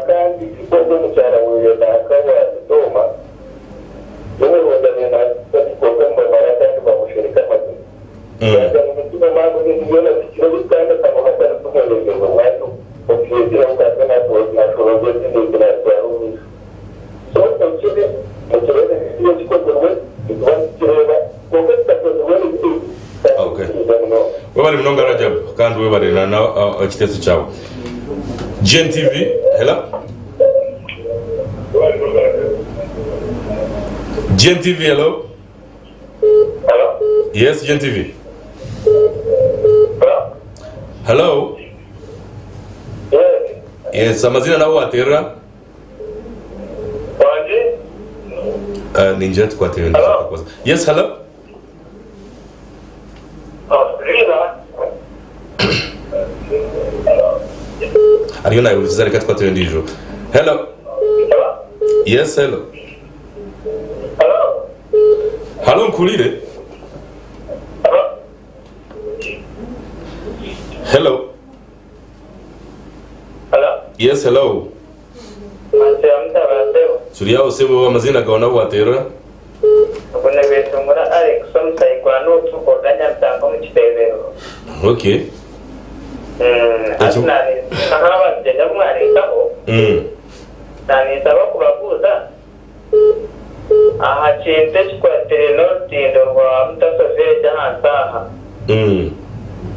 kandi kibogo mucyara we nakawa toma yewe wajanye na kuko mba kandi bamushirika amazima ya mutima mangu ni yona kiro bitanda kama hata tumelelewa watu okiyekira ukazana kwa na shoroje ni kuna kwa so ochile mutolele ndio chikodowe tuwakireba koketa kodowe ni okay webali mnonga Rajab kandi webali na ekiteso cyawe GNTV hello GNTV hello yes GNTV hello yes amazina nawo atera ninja twatera yes hello ariyo nayo uzare katwatera ndijo hello yes hello hello nkulire hello yes hello Surya usebo amazina gaona watera ubone betungura Alex somsayikwano tukoganya mtango mu kitebero okay asinani ahaba jenda mwari kabo nani saba kubakuza aha chinde chikwatere no tindo rwa mtasofeja hansaha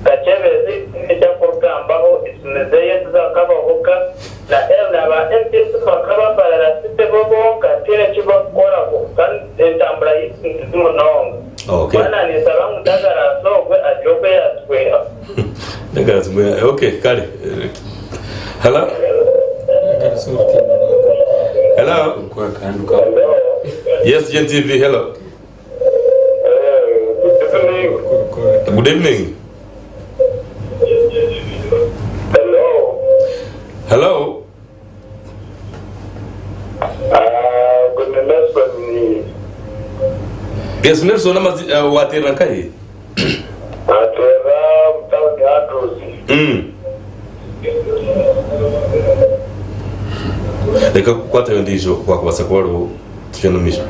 kachebezi nicyo kugambaho isunezeye tuzakabahuka na elna ba MPS bakaba barasite bobo katire kibakoraho kandi entambura y'intumu nonga okay bana ni saba mudagara sogwe ajobe yatwera dagara sogwe okay kale hello hello yes GNTV hello good evening hello yes Nelson watera kai atera mtaoni Andrews leka kwata ndijo kwa kubasa kwaro tujana misho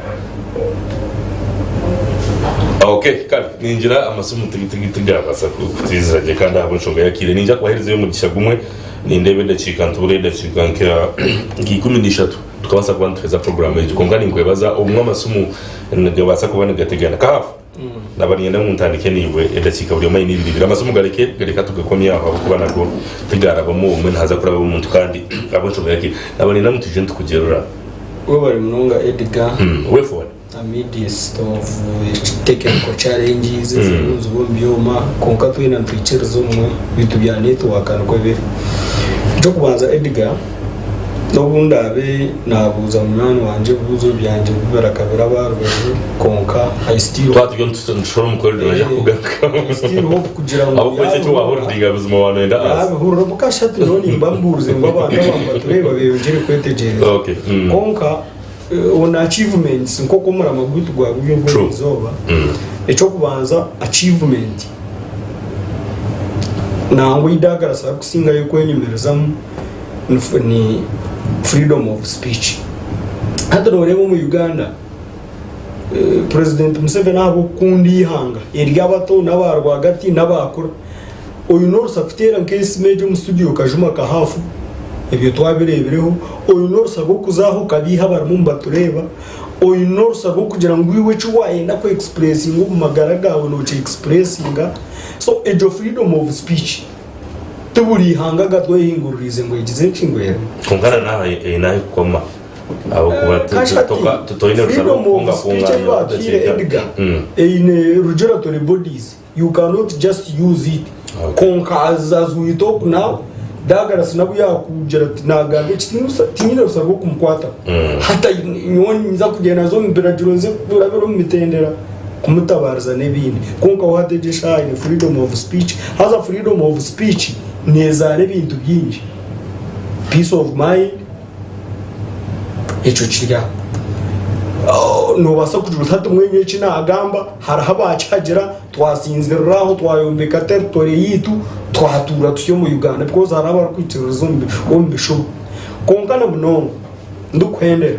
okay kali ninjira amasumu tigitiga basa kutizaje kandi abo nshonga yakire ninja kwahiriza yo mugisha gumwe nindebe ndacika ntubure ndacika nkira ngikumi nishatu tukabasa kwanteza program yejo kongani ngwebaza umwe amasumu ngabasa kubana gategana kafu nabanye na muntandike niwe ndacika buri mayi nibiri amasumu gareka tugakomya aho kubana go tigara bamo umwe ntaza kuraba umuntu kandi abo nshonga yakire nabanye na mutuje ntukugerura we bari munonga Edgar we for a midst of technical challenges z'ubuzo bombyoma konka twina twicirizo umwe bitu bya network ankwebe cyo kubanza Edgar nobundabe nabuza umwana wanje buzo byanje bibarakabira barubaje konka I still twatyo nshoro mukorera yakugaka still hope kugira ngo abo kwese cyo wahurira buzima wanenda abe hurura bukashatu noni mbambuze ngo abantu batureba beyongere kwetegere okay konka on achievements nko kumara amagutu gwa byo zoba echo kubanza achievement nango idagara sa kusinga yuko enyemerezamu ni freedom of speech hata dorebo mu Uganda President Museveni abo kundi ihanga eryabato nabarwa gati nabakura uyu no safitera nkesi meje mu studio kajuma ka hafu ebyo twabirebereho uyu no sabo kuzaho kabiha barumba tureba uyu no sabo kugira ngo iwe cyo wayenda ko expressing mu magara gawe no expressinga so ejo freedom of speech tuburi ihanga gatwe hingururize ngo yigize nshingwera kongana nawe nayo koma abo kuba tutoine rusaba kunga Edgar in regulatory bodies you cannot just use it konka as we talk now dagara sinabu yakugera tinagambe tinyine rusaba kumkwata hata nyoni nza kugena zo mberagironze kurabero mitendera kumutabarza nebindi konka wategesha in freedom of speech has a freedom of speech nezare bintu byinshi peace of mind icyo kirya nubasa kugira utatu mwenye kina agamba harahabacagera twasinziraho twayombeka territory yitu twahatura tuyo mu Uganda because haraba kwitira zombi ombisho konkana mnongo ndukwendera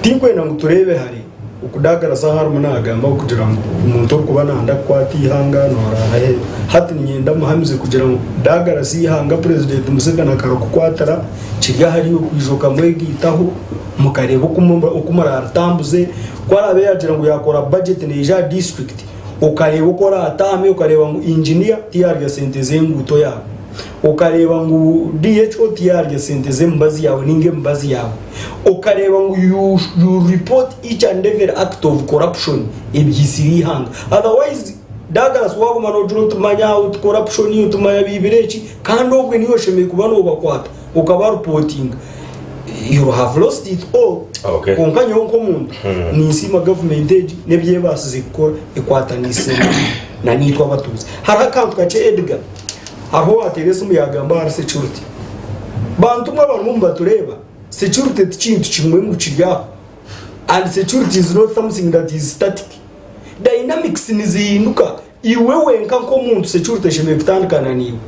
tinkwenda nguturebe hari ukudagara sahara munagamba kugira ngo umuntu kuba nanda kwatihanga norahe hati nyenda muhamize kugira ngo dagara sihanga president Museveni akaroko kwatara kirya hari kwijoka mwegitaho mukareba ukumara atambuze kwarabe yagira ngo yakora budget neja district ukareba ukora atame ukareba ngo engineer tiyarya senteze nguto yawe ukareba ngo DHO tiyarya senteze mbazi yawe ninge mbazi yawe ukareba ngo you report each and every act of corruption ebyisiri hanga otherwise dagara swabo manojuro tumanya out corruption yo tumanya bibireki kandi obwe niyo sheme kubano ubakwata ukaba reporting you have lost it all. Okay. Konkanya honko mundu ni insima government age nebye basize gukora ikwatanise na nitwa batuze harakantu kace Edgar aho aterese umuyagamba har security bantu mwabarumba tureba security tchintu chimwe mu kirya and security is not something that is static. Dynamics nizihinduka iwe wenka ko mundu security sheme bitandukana niwe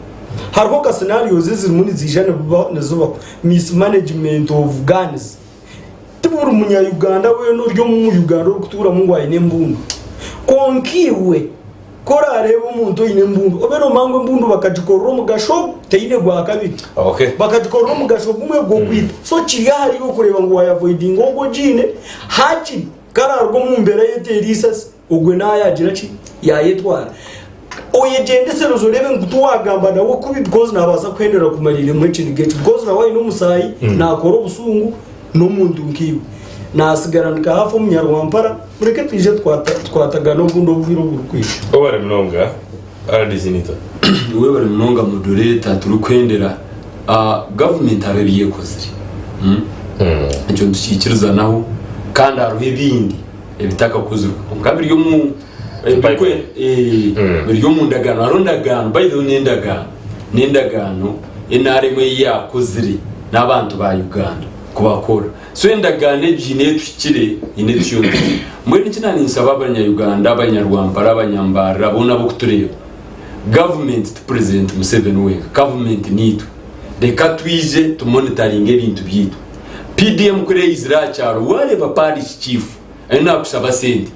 hariho ka scenarios ziri muri zijana nazuba mismanagement of guns tubura umunya Uganda we no ryo mu Uganda rukutura mu ngwaye nembundu konkiwe kora areba umuntu ine mbundu obero mangwe mbundu bakajikoro mu gasho teine gwa kabiti bakajikoro mu gasho gumwe go kwita so kiriya hari yo kureba ngo avoiding ngo jine haki kararwo mu mbere yeterisas ugwe nayagira ki yayetwara oyegende serozo rebe ngutuwagamba nawo kubi because nabaza kwendera kumarire mu kinigeti because nawe no musayi nakora ubusungu no muntu nkiwe nasigarana hafu munyarwampara mureke tije twataga no gundo bwiro burukwisha obare mnonga aradizinita wewe bari mnonga mudureta turukwendera government abebiye koziri icyo dushyikiriza naho kandi aruhe bindi ebitaka kuzuru ngabiri yo mu biri yo mu ndagano arondagano baydo nendagano enaremwe yakoziri n'abantu ba Uganda kubakora so endagane jine tukire ine cyo mwe n'ikina nisaba abanya Uganda abanyarwanda abanyambara bona bo kutureba government to president Museveni we government need reka twize to monitoring ibintu byitu PDM kure Israel cyaro wareba parish chief ena kusaba sente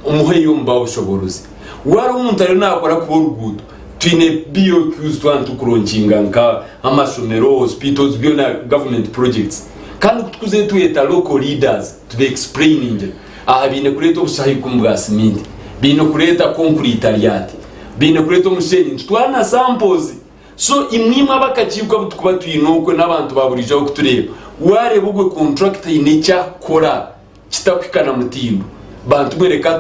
umuheyo mba ushoborozi wari umuntu ari nakora ku rugudo twine BOQs twantu kuronkinga nka amasomero hospitals biona government projects kandi tukuze tuyeta local leaders to be explaining bine kureta ubusahi kumbwa simindi bine kureta concrete aliati bine kureta umusenyi twana samples so imwima bakakibwa butukuba tuyinoko n'abantu baburijeho kutureba ware bugwe contract inecha kora kitakwikana mutindo bantu mwereka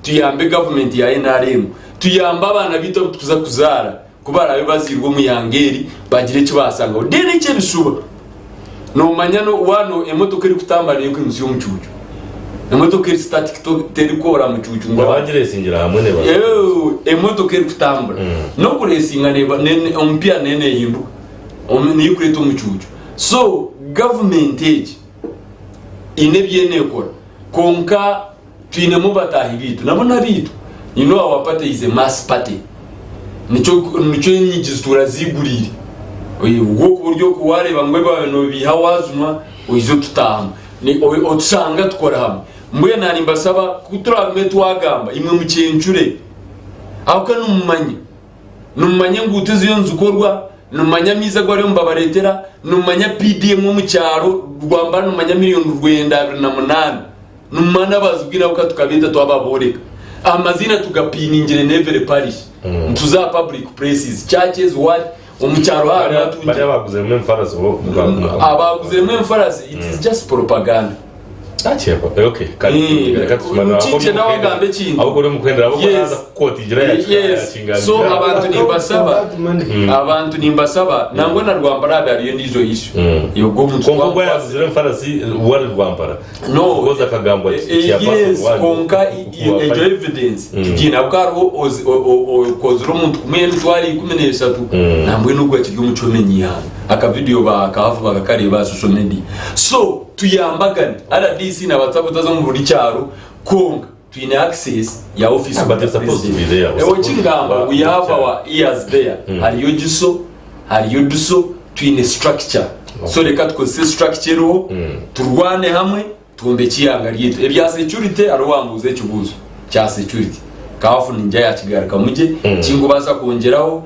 tuyambe government ya NRM tuyamba abana bito tukuza kuzara kubara ayo bazirwa mu yangeri bagire cyo basanga dene cyo bisuba no manyano wano emotoka iri kutambara yo kwinzu yo mucucu emotoka iri static teri kora mucucu ngo bagire singira hamwe ne ba emotoka iri kutambara no kuresinga ne ompia nene yimbu ni kureto mucucu so government age inebye nekora konka twine mu batahi bitu nabona bitu you know our party is a mass party nicho nyingizi turazigurira ubwo kuburyo kuwareba ngwe bantu bihawazuma uizo tutama ni otsanga tukora hamwe mwe nani mbasaba kuturame twagamba imwe mu cyencure aho numanye nguteze yo nzukorwa numanya miza gwari mbabaretera numanya PDM mu cyaro rwamba numanya miliyoni rwenda 28 numana bazubwira ko tukabita twababoreka amazina tugapiningire nevere parish tuza public places churches what umucyaro hano bari baguze mu mfarasi bo abaguze mu mfarasi it is just propaganda achepa okay kandi gatuma cyice nawe gambe kindi abo kuri mukwendera abo baza kotigira ya so abantu nimbasaba nangwa na rwambara bari ndizo issue yo go mu kongo yaguze mu mfarasi wari rwambara no goza kagambwa cyapa konka evidence tugina bwaro kozero umuntu kumene twari kumenesha tu nambwe nubwo kiryo muco menyi yana aka video bakahafu bakakareba social media so tuyambagane RDC na WhatsApp tazo mu buri cyaro konga twine access ya office but it's supposed to be there we have our ears there hariyo giso hariyo duso twine structure so reka twose structure ro turwane hamwe tumbe kiyanga ryito ebya security arwambuze cyubuzo cya security kafu ninja ya kigarika muje kingo basa kongeraho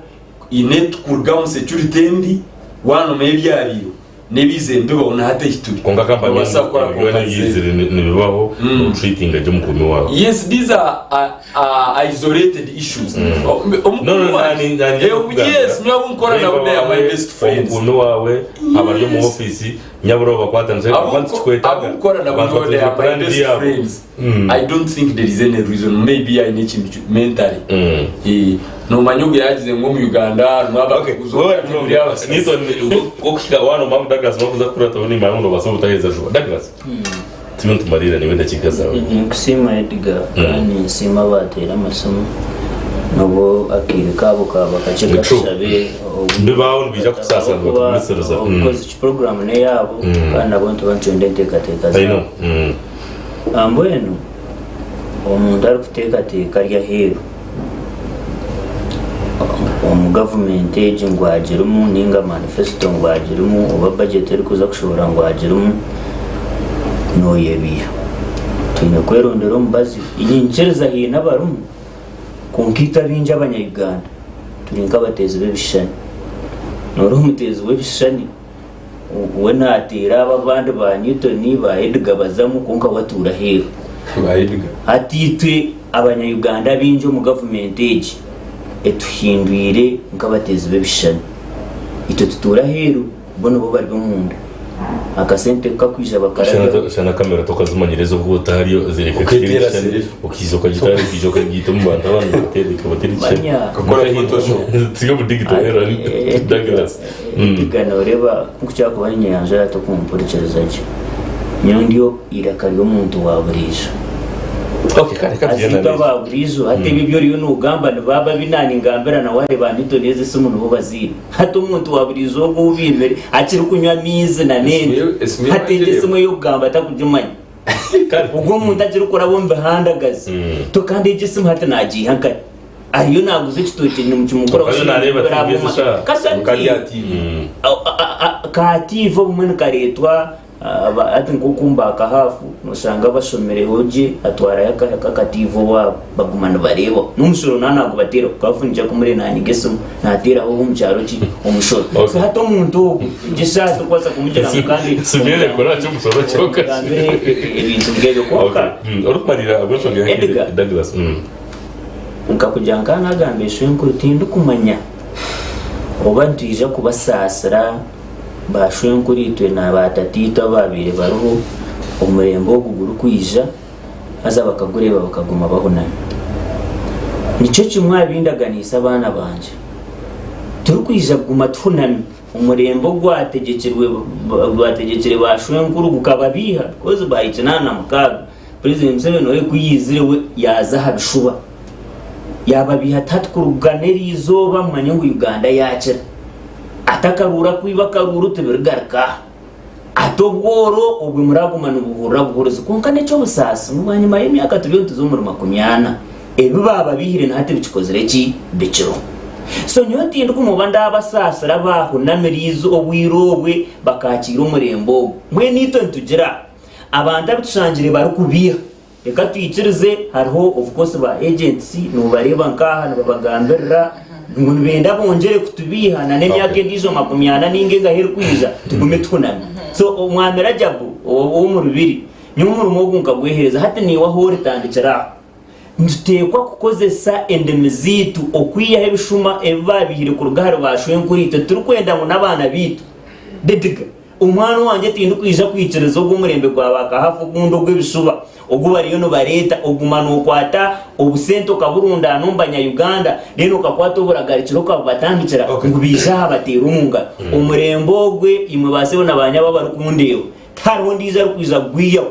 inet kurgamu security ndi wano mebyariyo nebizembe babona hata hituri konga kampani basakora yizire nibibaho treating ajye mukumi wabo yes these are isolated issues yes nyabu nkora na they are my best friends umukumi wawe abaryo mu office nyaburo bakwatanze kwanti kwetaga abukora na bando they are my best friends I don't think there is any reason maybe I need him mentally no manyugo yagize ngo mu Uganda mwaba kuzoba nito kokika wano mamu Douglas bakuza kurata boni mamu baso butaheza jo Douglas timuntu marira ni wenda kikaza kusima Edgar kandi nsima batera amasomo nabo akiri kabo bakaceka shabe bibaho bija kusasa bakumesereza because iki program ne yabo kandi abantu bantendente kateka I know ambweno omuntu ari kuteka teka rya hero government age ngwagirumu ninga manifesto ngwagirumu oba budget eri kuza kushobora ngwagirumu no yebiya twine kwerondera omubazi inyinchereza hina barumu konkita binja abanyayuganda turi nkabatezi b'ebishani noro umutezi w'ebishani we natera abandi ba Newton ba Edgar bazamu konka watura hero ba Edgar atitwe abanyayuganda binje mu government age etuhindwire nkabatezi b'ebishani ito tutura hero bono bo bari bamunda akasente kakwija bakaraga shana kamera tokazumanyirizo kuota hariyo zirefekitira ukizoka gitari kijoka gito mu bantu abantu batedeka batericye kokora photoshop tigo mu digital era Douglas digana ureba kucyako banye yanzo yato kumpurecherezaje nyondio irakariyo muntu waburizo okay kare azita baburizo ate bibyo riyo n'ugamba baba binani ngambera na wale bandito neze sumu no bazira hato umuntu waburizo ngo ubimere akiri kunywa mize na nene hate sumu yo gamba atakujumanya kare ubwo umuntu akiri ukora bombe handagaze to kandi igisumu hate nagihanka ariyo naguze kitoke nyuma cyumukora kativo umwe karetwa ati ngukumba kahafu nosanga basomere hoje atwara yakakativo wa bagumana bareba n'umusoro nanago batera kafunja kumure nani geso natera ho umcyaro ki umusoro so hato umuntu gishato kwaza kumujana kandi sibere kora cyo musoro cyoka ibintu byeyo koka urumarira abashonga Douglas nkakujanga nagambishwe nkurutindu kumanya obantije kubasasira bashwe nkuritwe na batatita babire baruho umurembo guguru kwija aza bakagureba bakaguma bahona nico kimwe abindaganisa abana banje turukwija guma tunami umurembo gwategekere bashwe nkuru gukababiha koze bayicinana mukaga president Museveni we kuyizire we yaza habishuba yababiha tatkuruganeri izoba manyengu Uganda yakira atakarura kwiba karuru tebergarka atobworo ubwe muragumana ubuhura buhuriza konkane cyo busasa mu banyuma y'imyaka turiyo tuzumuruma kunyana ebi baba bihire nate bikikozere ki becero so nyoti ndo kumubanda abasasa rabaho namirizo obwirobwe bakakira umurembo mwe nito ntugira abanda bitushangire bari kubiha reka twicirize hariho of course ba agency no bareba nkaha nabagambira ngo benda bongere kutubiha na nemyaka ndizo makumyana ninge ngahera kwiza tugume twunamye so umwamera jabu wo mu rubiri nyumuru mogunga gwehereza hati ni wahore tandikira ndutekwa kukozesa endemizitu okwiya hebishuma ebabihire ku rugaharo bashwe nkurite turukwenda ngo nabana bitu dediga umwana wanje tindu kwija kwicereza ubwo murembe gwabaka hafu gundo gwebisuba ogubariyo no bareta ogumana okwata obusento kaburunda nombanya Uganda reno kakwata oburagarikiro kabatambikira ngubisha abatera umunga umurembo gwe imwe basebo nabanya babarukundeyo karo ndiza rukwiza gwiyo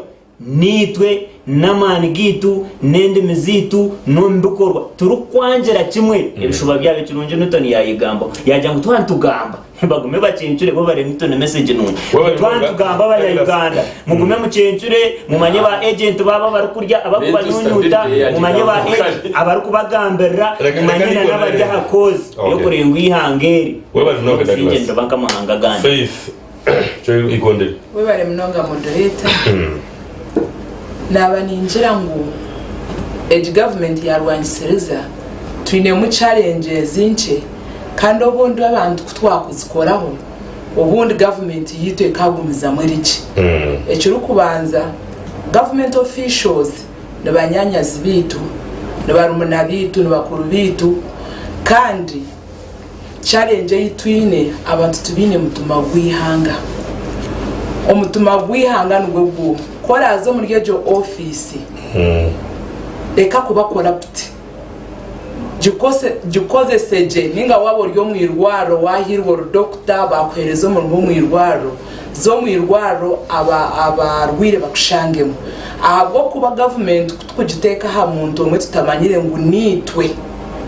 nitwe n'amani gitu n'endimi zitu n'ombikorwa turukwangira kimwe ebishuba byabe kirungi n'utoni yayigambo yajya ngo twantugamba bagume bacencure bo bare n'utoni message nungi twantugamba abanya Uganda mugume mucencure mumanye ba agent baba bari kurya abakubanyunyuta mumanye ba abari kubagambera mumanye n'abarya hakoze yo kurenga ihangeri we bari no singe ndabanga mahanga gandi Faith cyo ikonde we bari mnonga moderator naba ninjira ngo age government yarwanyisiriza twine mu challenges inche kandi obundi abantu twakuzikoraho obundi government yitwe kagumiza muri iki ekiri kubanza government officials nabanyanyazi bitu nabarumuna bitu nabakuru bitu kandi challenge yitwine abantu tubine mutuma gwihanga omutuma gwihanga nubwo kora zo muri ejo office reka kuba corrupt jikoze seje ninga wabo ryo mwirwaro wahirwo doctor bakwereza mu mwirwaro zo mwirwaro abarwire bakushangemo ahubwo kuba government kugiteka ha muntu umwe tutamanyire ngo nitwe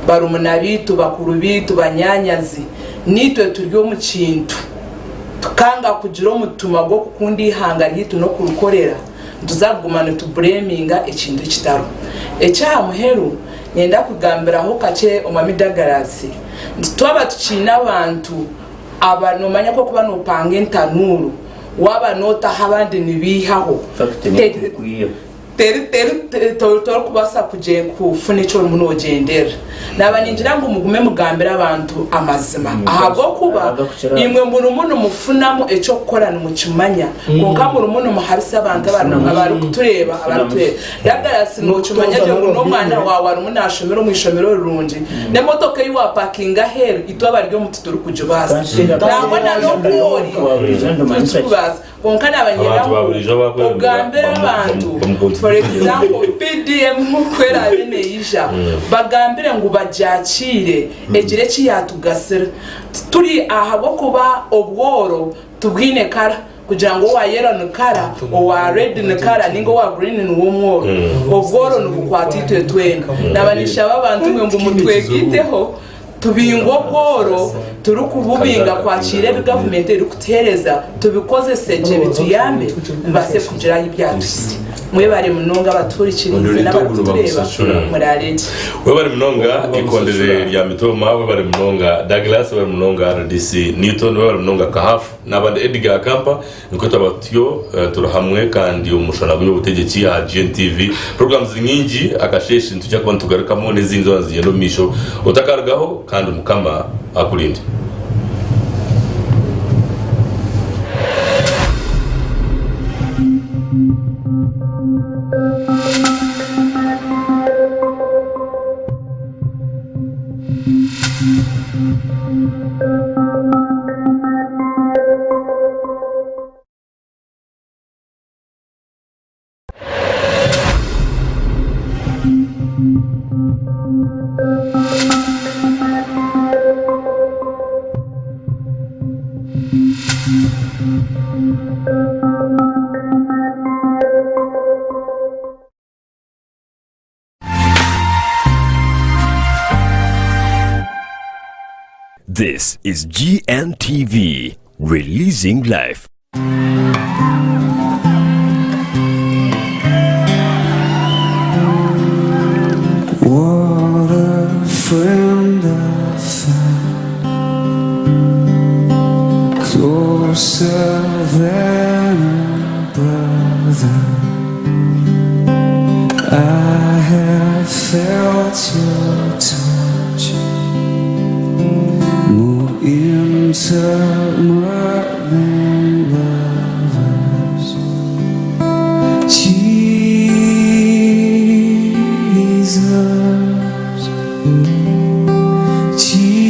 barumuna bitu bakuru bitu banyanyazi nitwe turyo mu kintu tukanga kugira umutuma gwo kukundi ihanga ryitu no kurukorera tuzagumana tubreminga ikintu kitaro echa muheru nenda kugambira aho kace omamidagarasi twaba tukina abantu abantu manya ko kuba no panga entanuru waba nota habandi nibihaho teri kubasa kuje ku furniture muno ogendera nabaninjira ngo mugume mugambira abantu amazima ahabo kuba imwe muri muno mufunamo eco gukorana mu kimanya konka muri muno muharisa abantu abari kutureba dagarasi no kimanya ngo no mwana wawe ari munashomero mu ishomero runje ne motoka yiwa parking aheru itwa baryo mututuru kujubasa nangwa na no kubasa konka nabanyera ugambira abantu for example PDM mukwera bene yisha bagambire ngo bajakire egire kiyatugasira turi ahabo kuba obworo tubwine kara kugira ngo wa yellow nkara o wa red nkara ningo wa green ni womworo obworo nubukwatitwe twena nabanisha babantu ngo mutwegiteho tubingo koro turukububinga kwakira government iri kutereza tubikoze seje bituyambe mbase kugira ibyatusi mwe bari munonga baturikirize n'abatureba murarege we bari munonga ikondere rya mitoma we bari munonga Douglas bari munonga RDC Newton we bari munonga kahafu n'abandi Edgar Kampa niko tabatyo turahamwe kandi umushana G'Wobutegyeki ya GNTV programs nyingi akasheshi tujya kuba tugarukamo n'izindi zigendo misho utakargaho kandi umukama akurinde. This is GNTV, releasing life. What a friend I found, closer than a brother. I have felt your touch more intimate than lovers. Jesus, Jesus,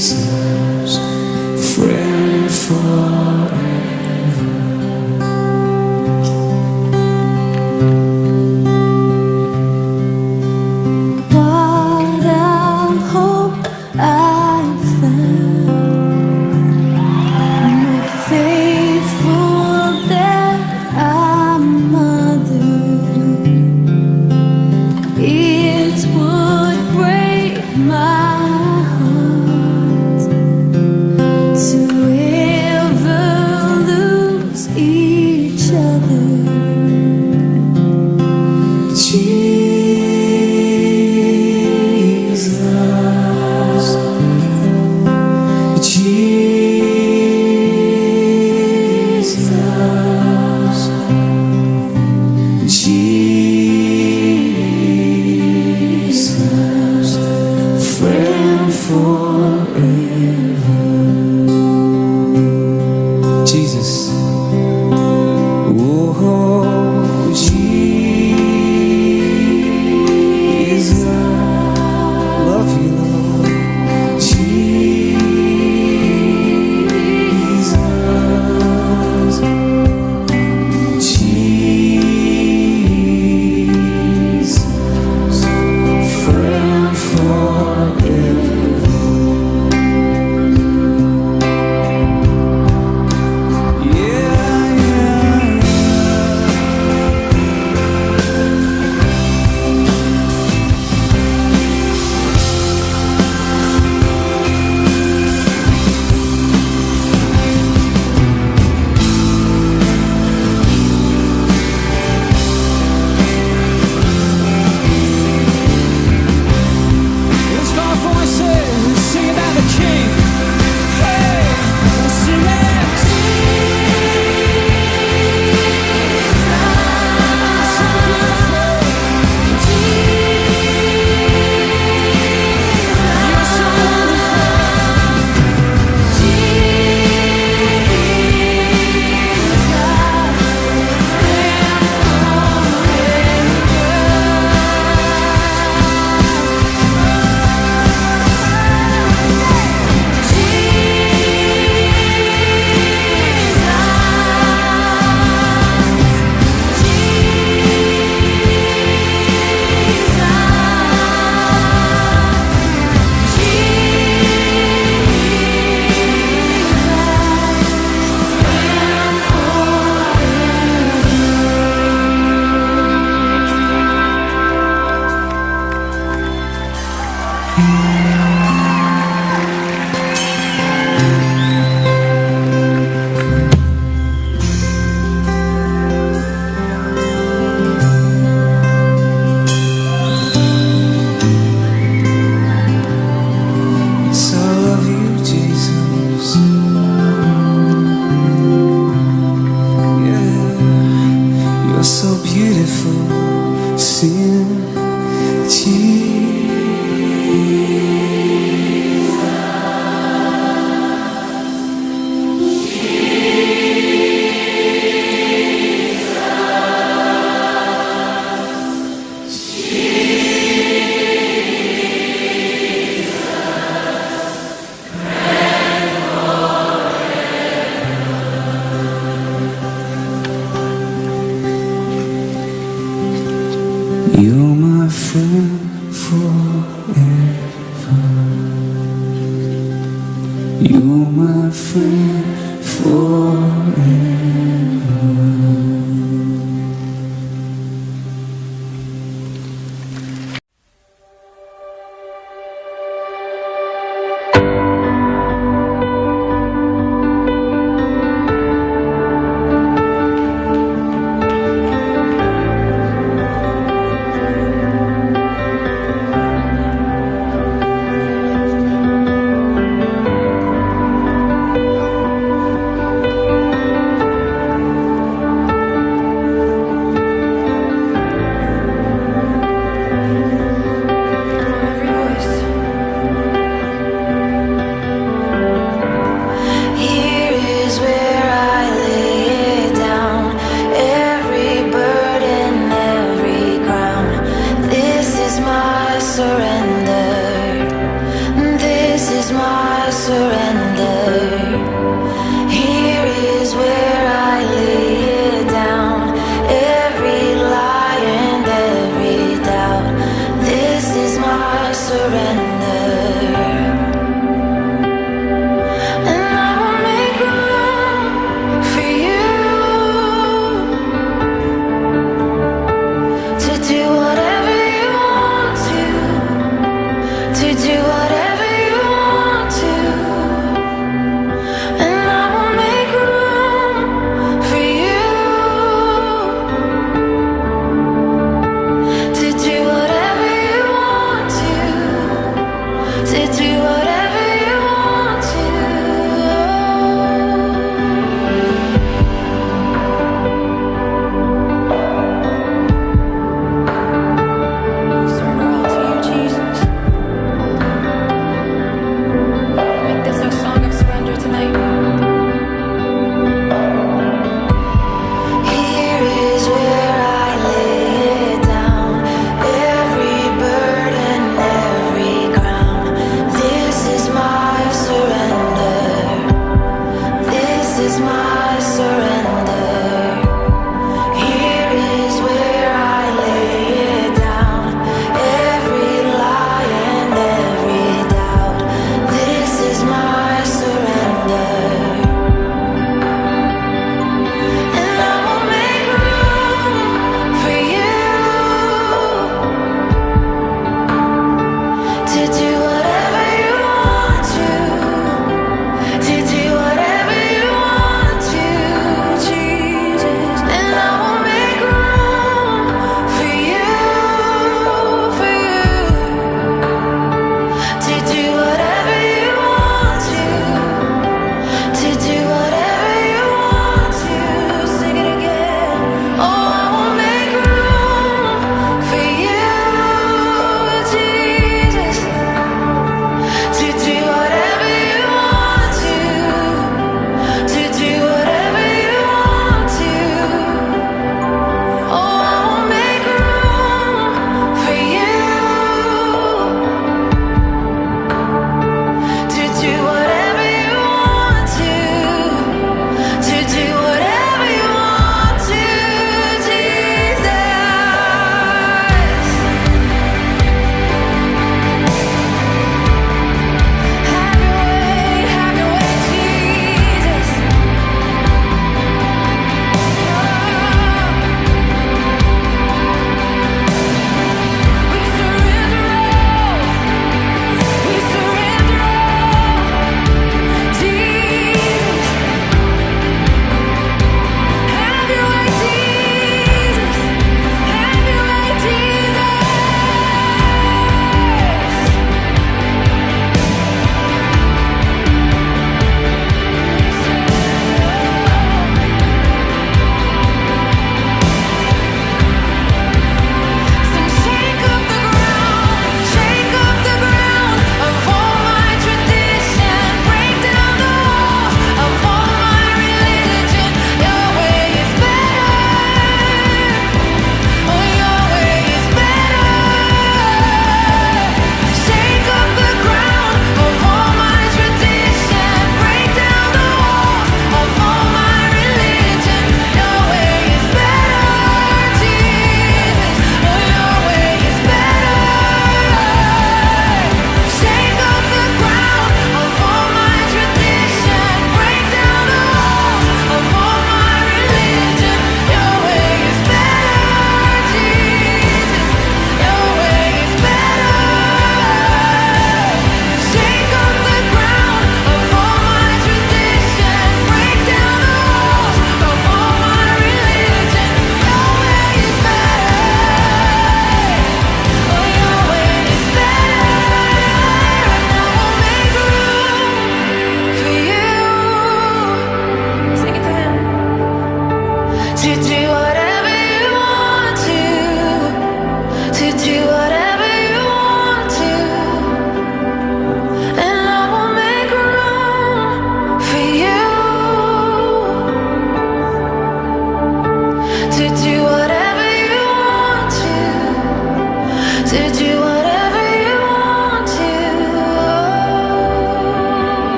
Jesus, friend forever. my heart to ever lose each other. Jesus, Jesus, Jesus, friend forever. Jesus, oh Jesus, love you, Lord. Jesus, Jesus, friend forever. Let's go for voices, sing about the King. Hey, sing it. So beautiful. You're so Yes, I love you, Jesus. Yeah, you're so beautiful. Sing, you're my friend forever. You're my friend forever. Here is where I lay it down, every burden, every ground. This is my surrender. This is my surrender. Here is where I lay it down, every lie and every doubt. This is my surrender.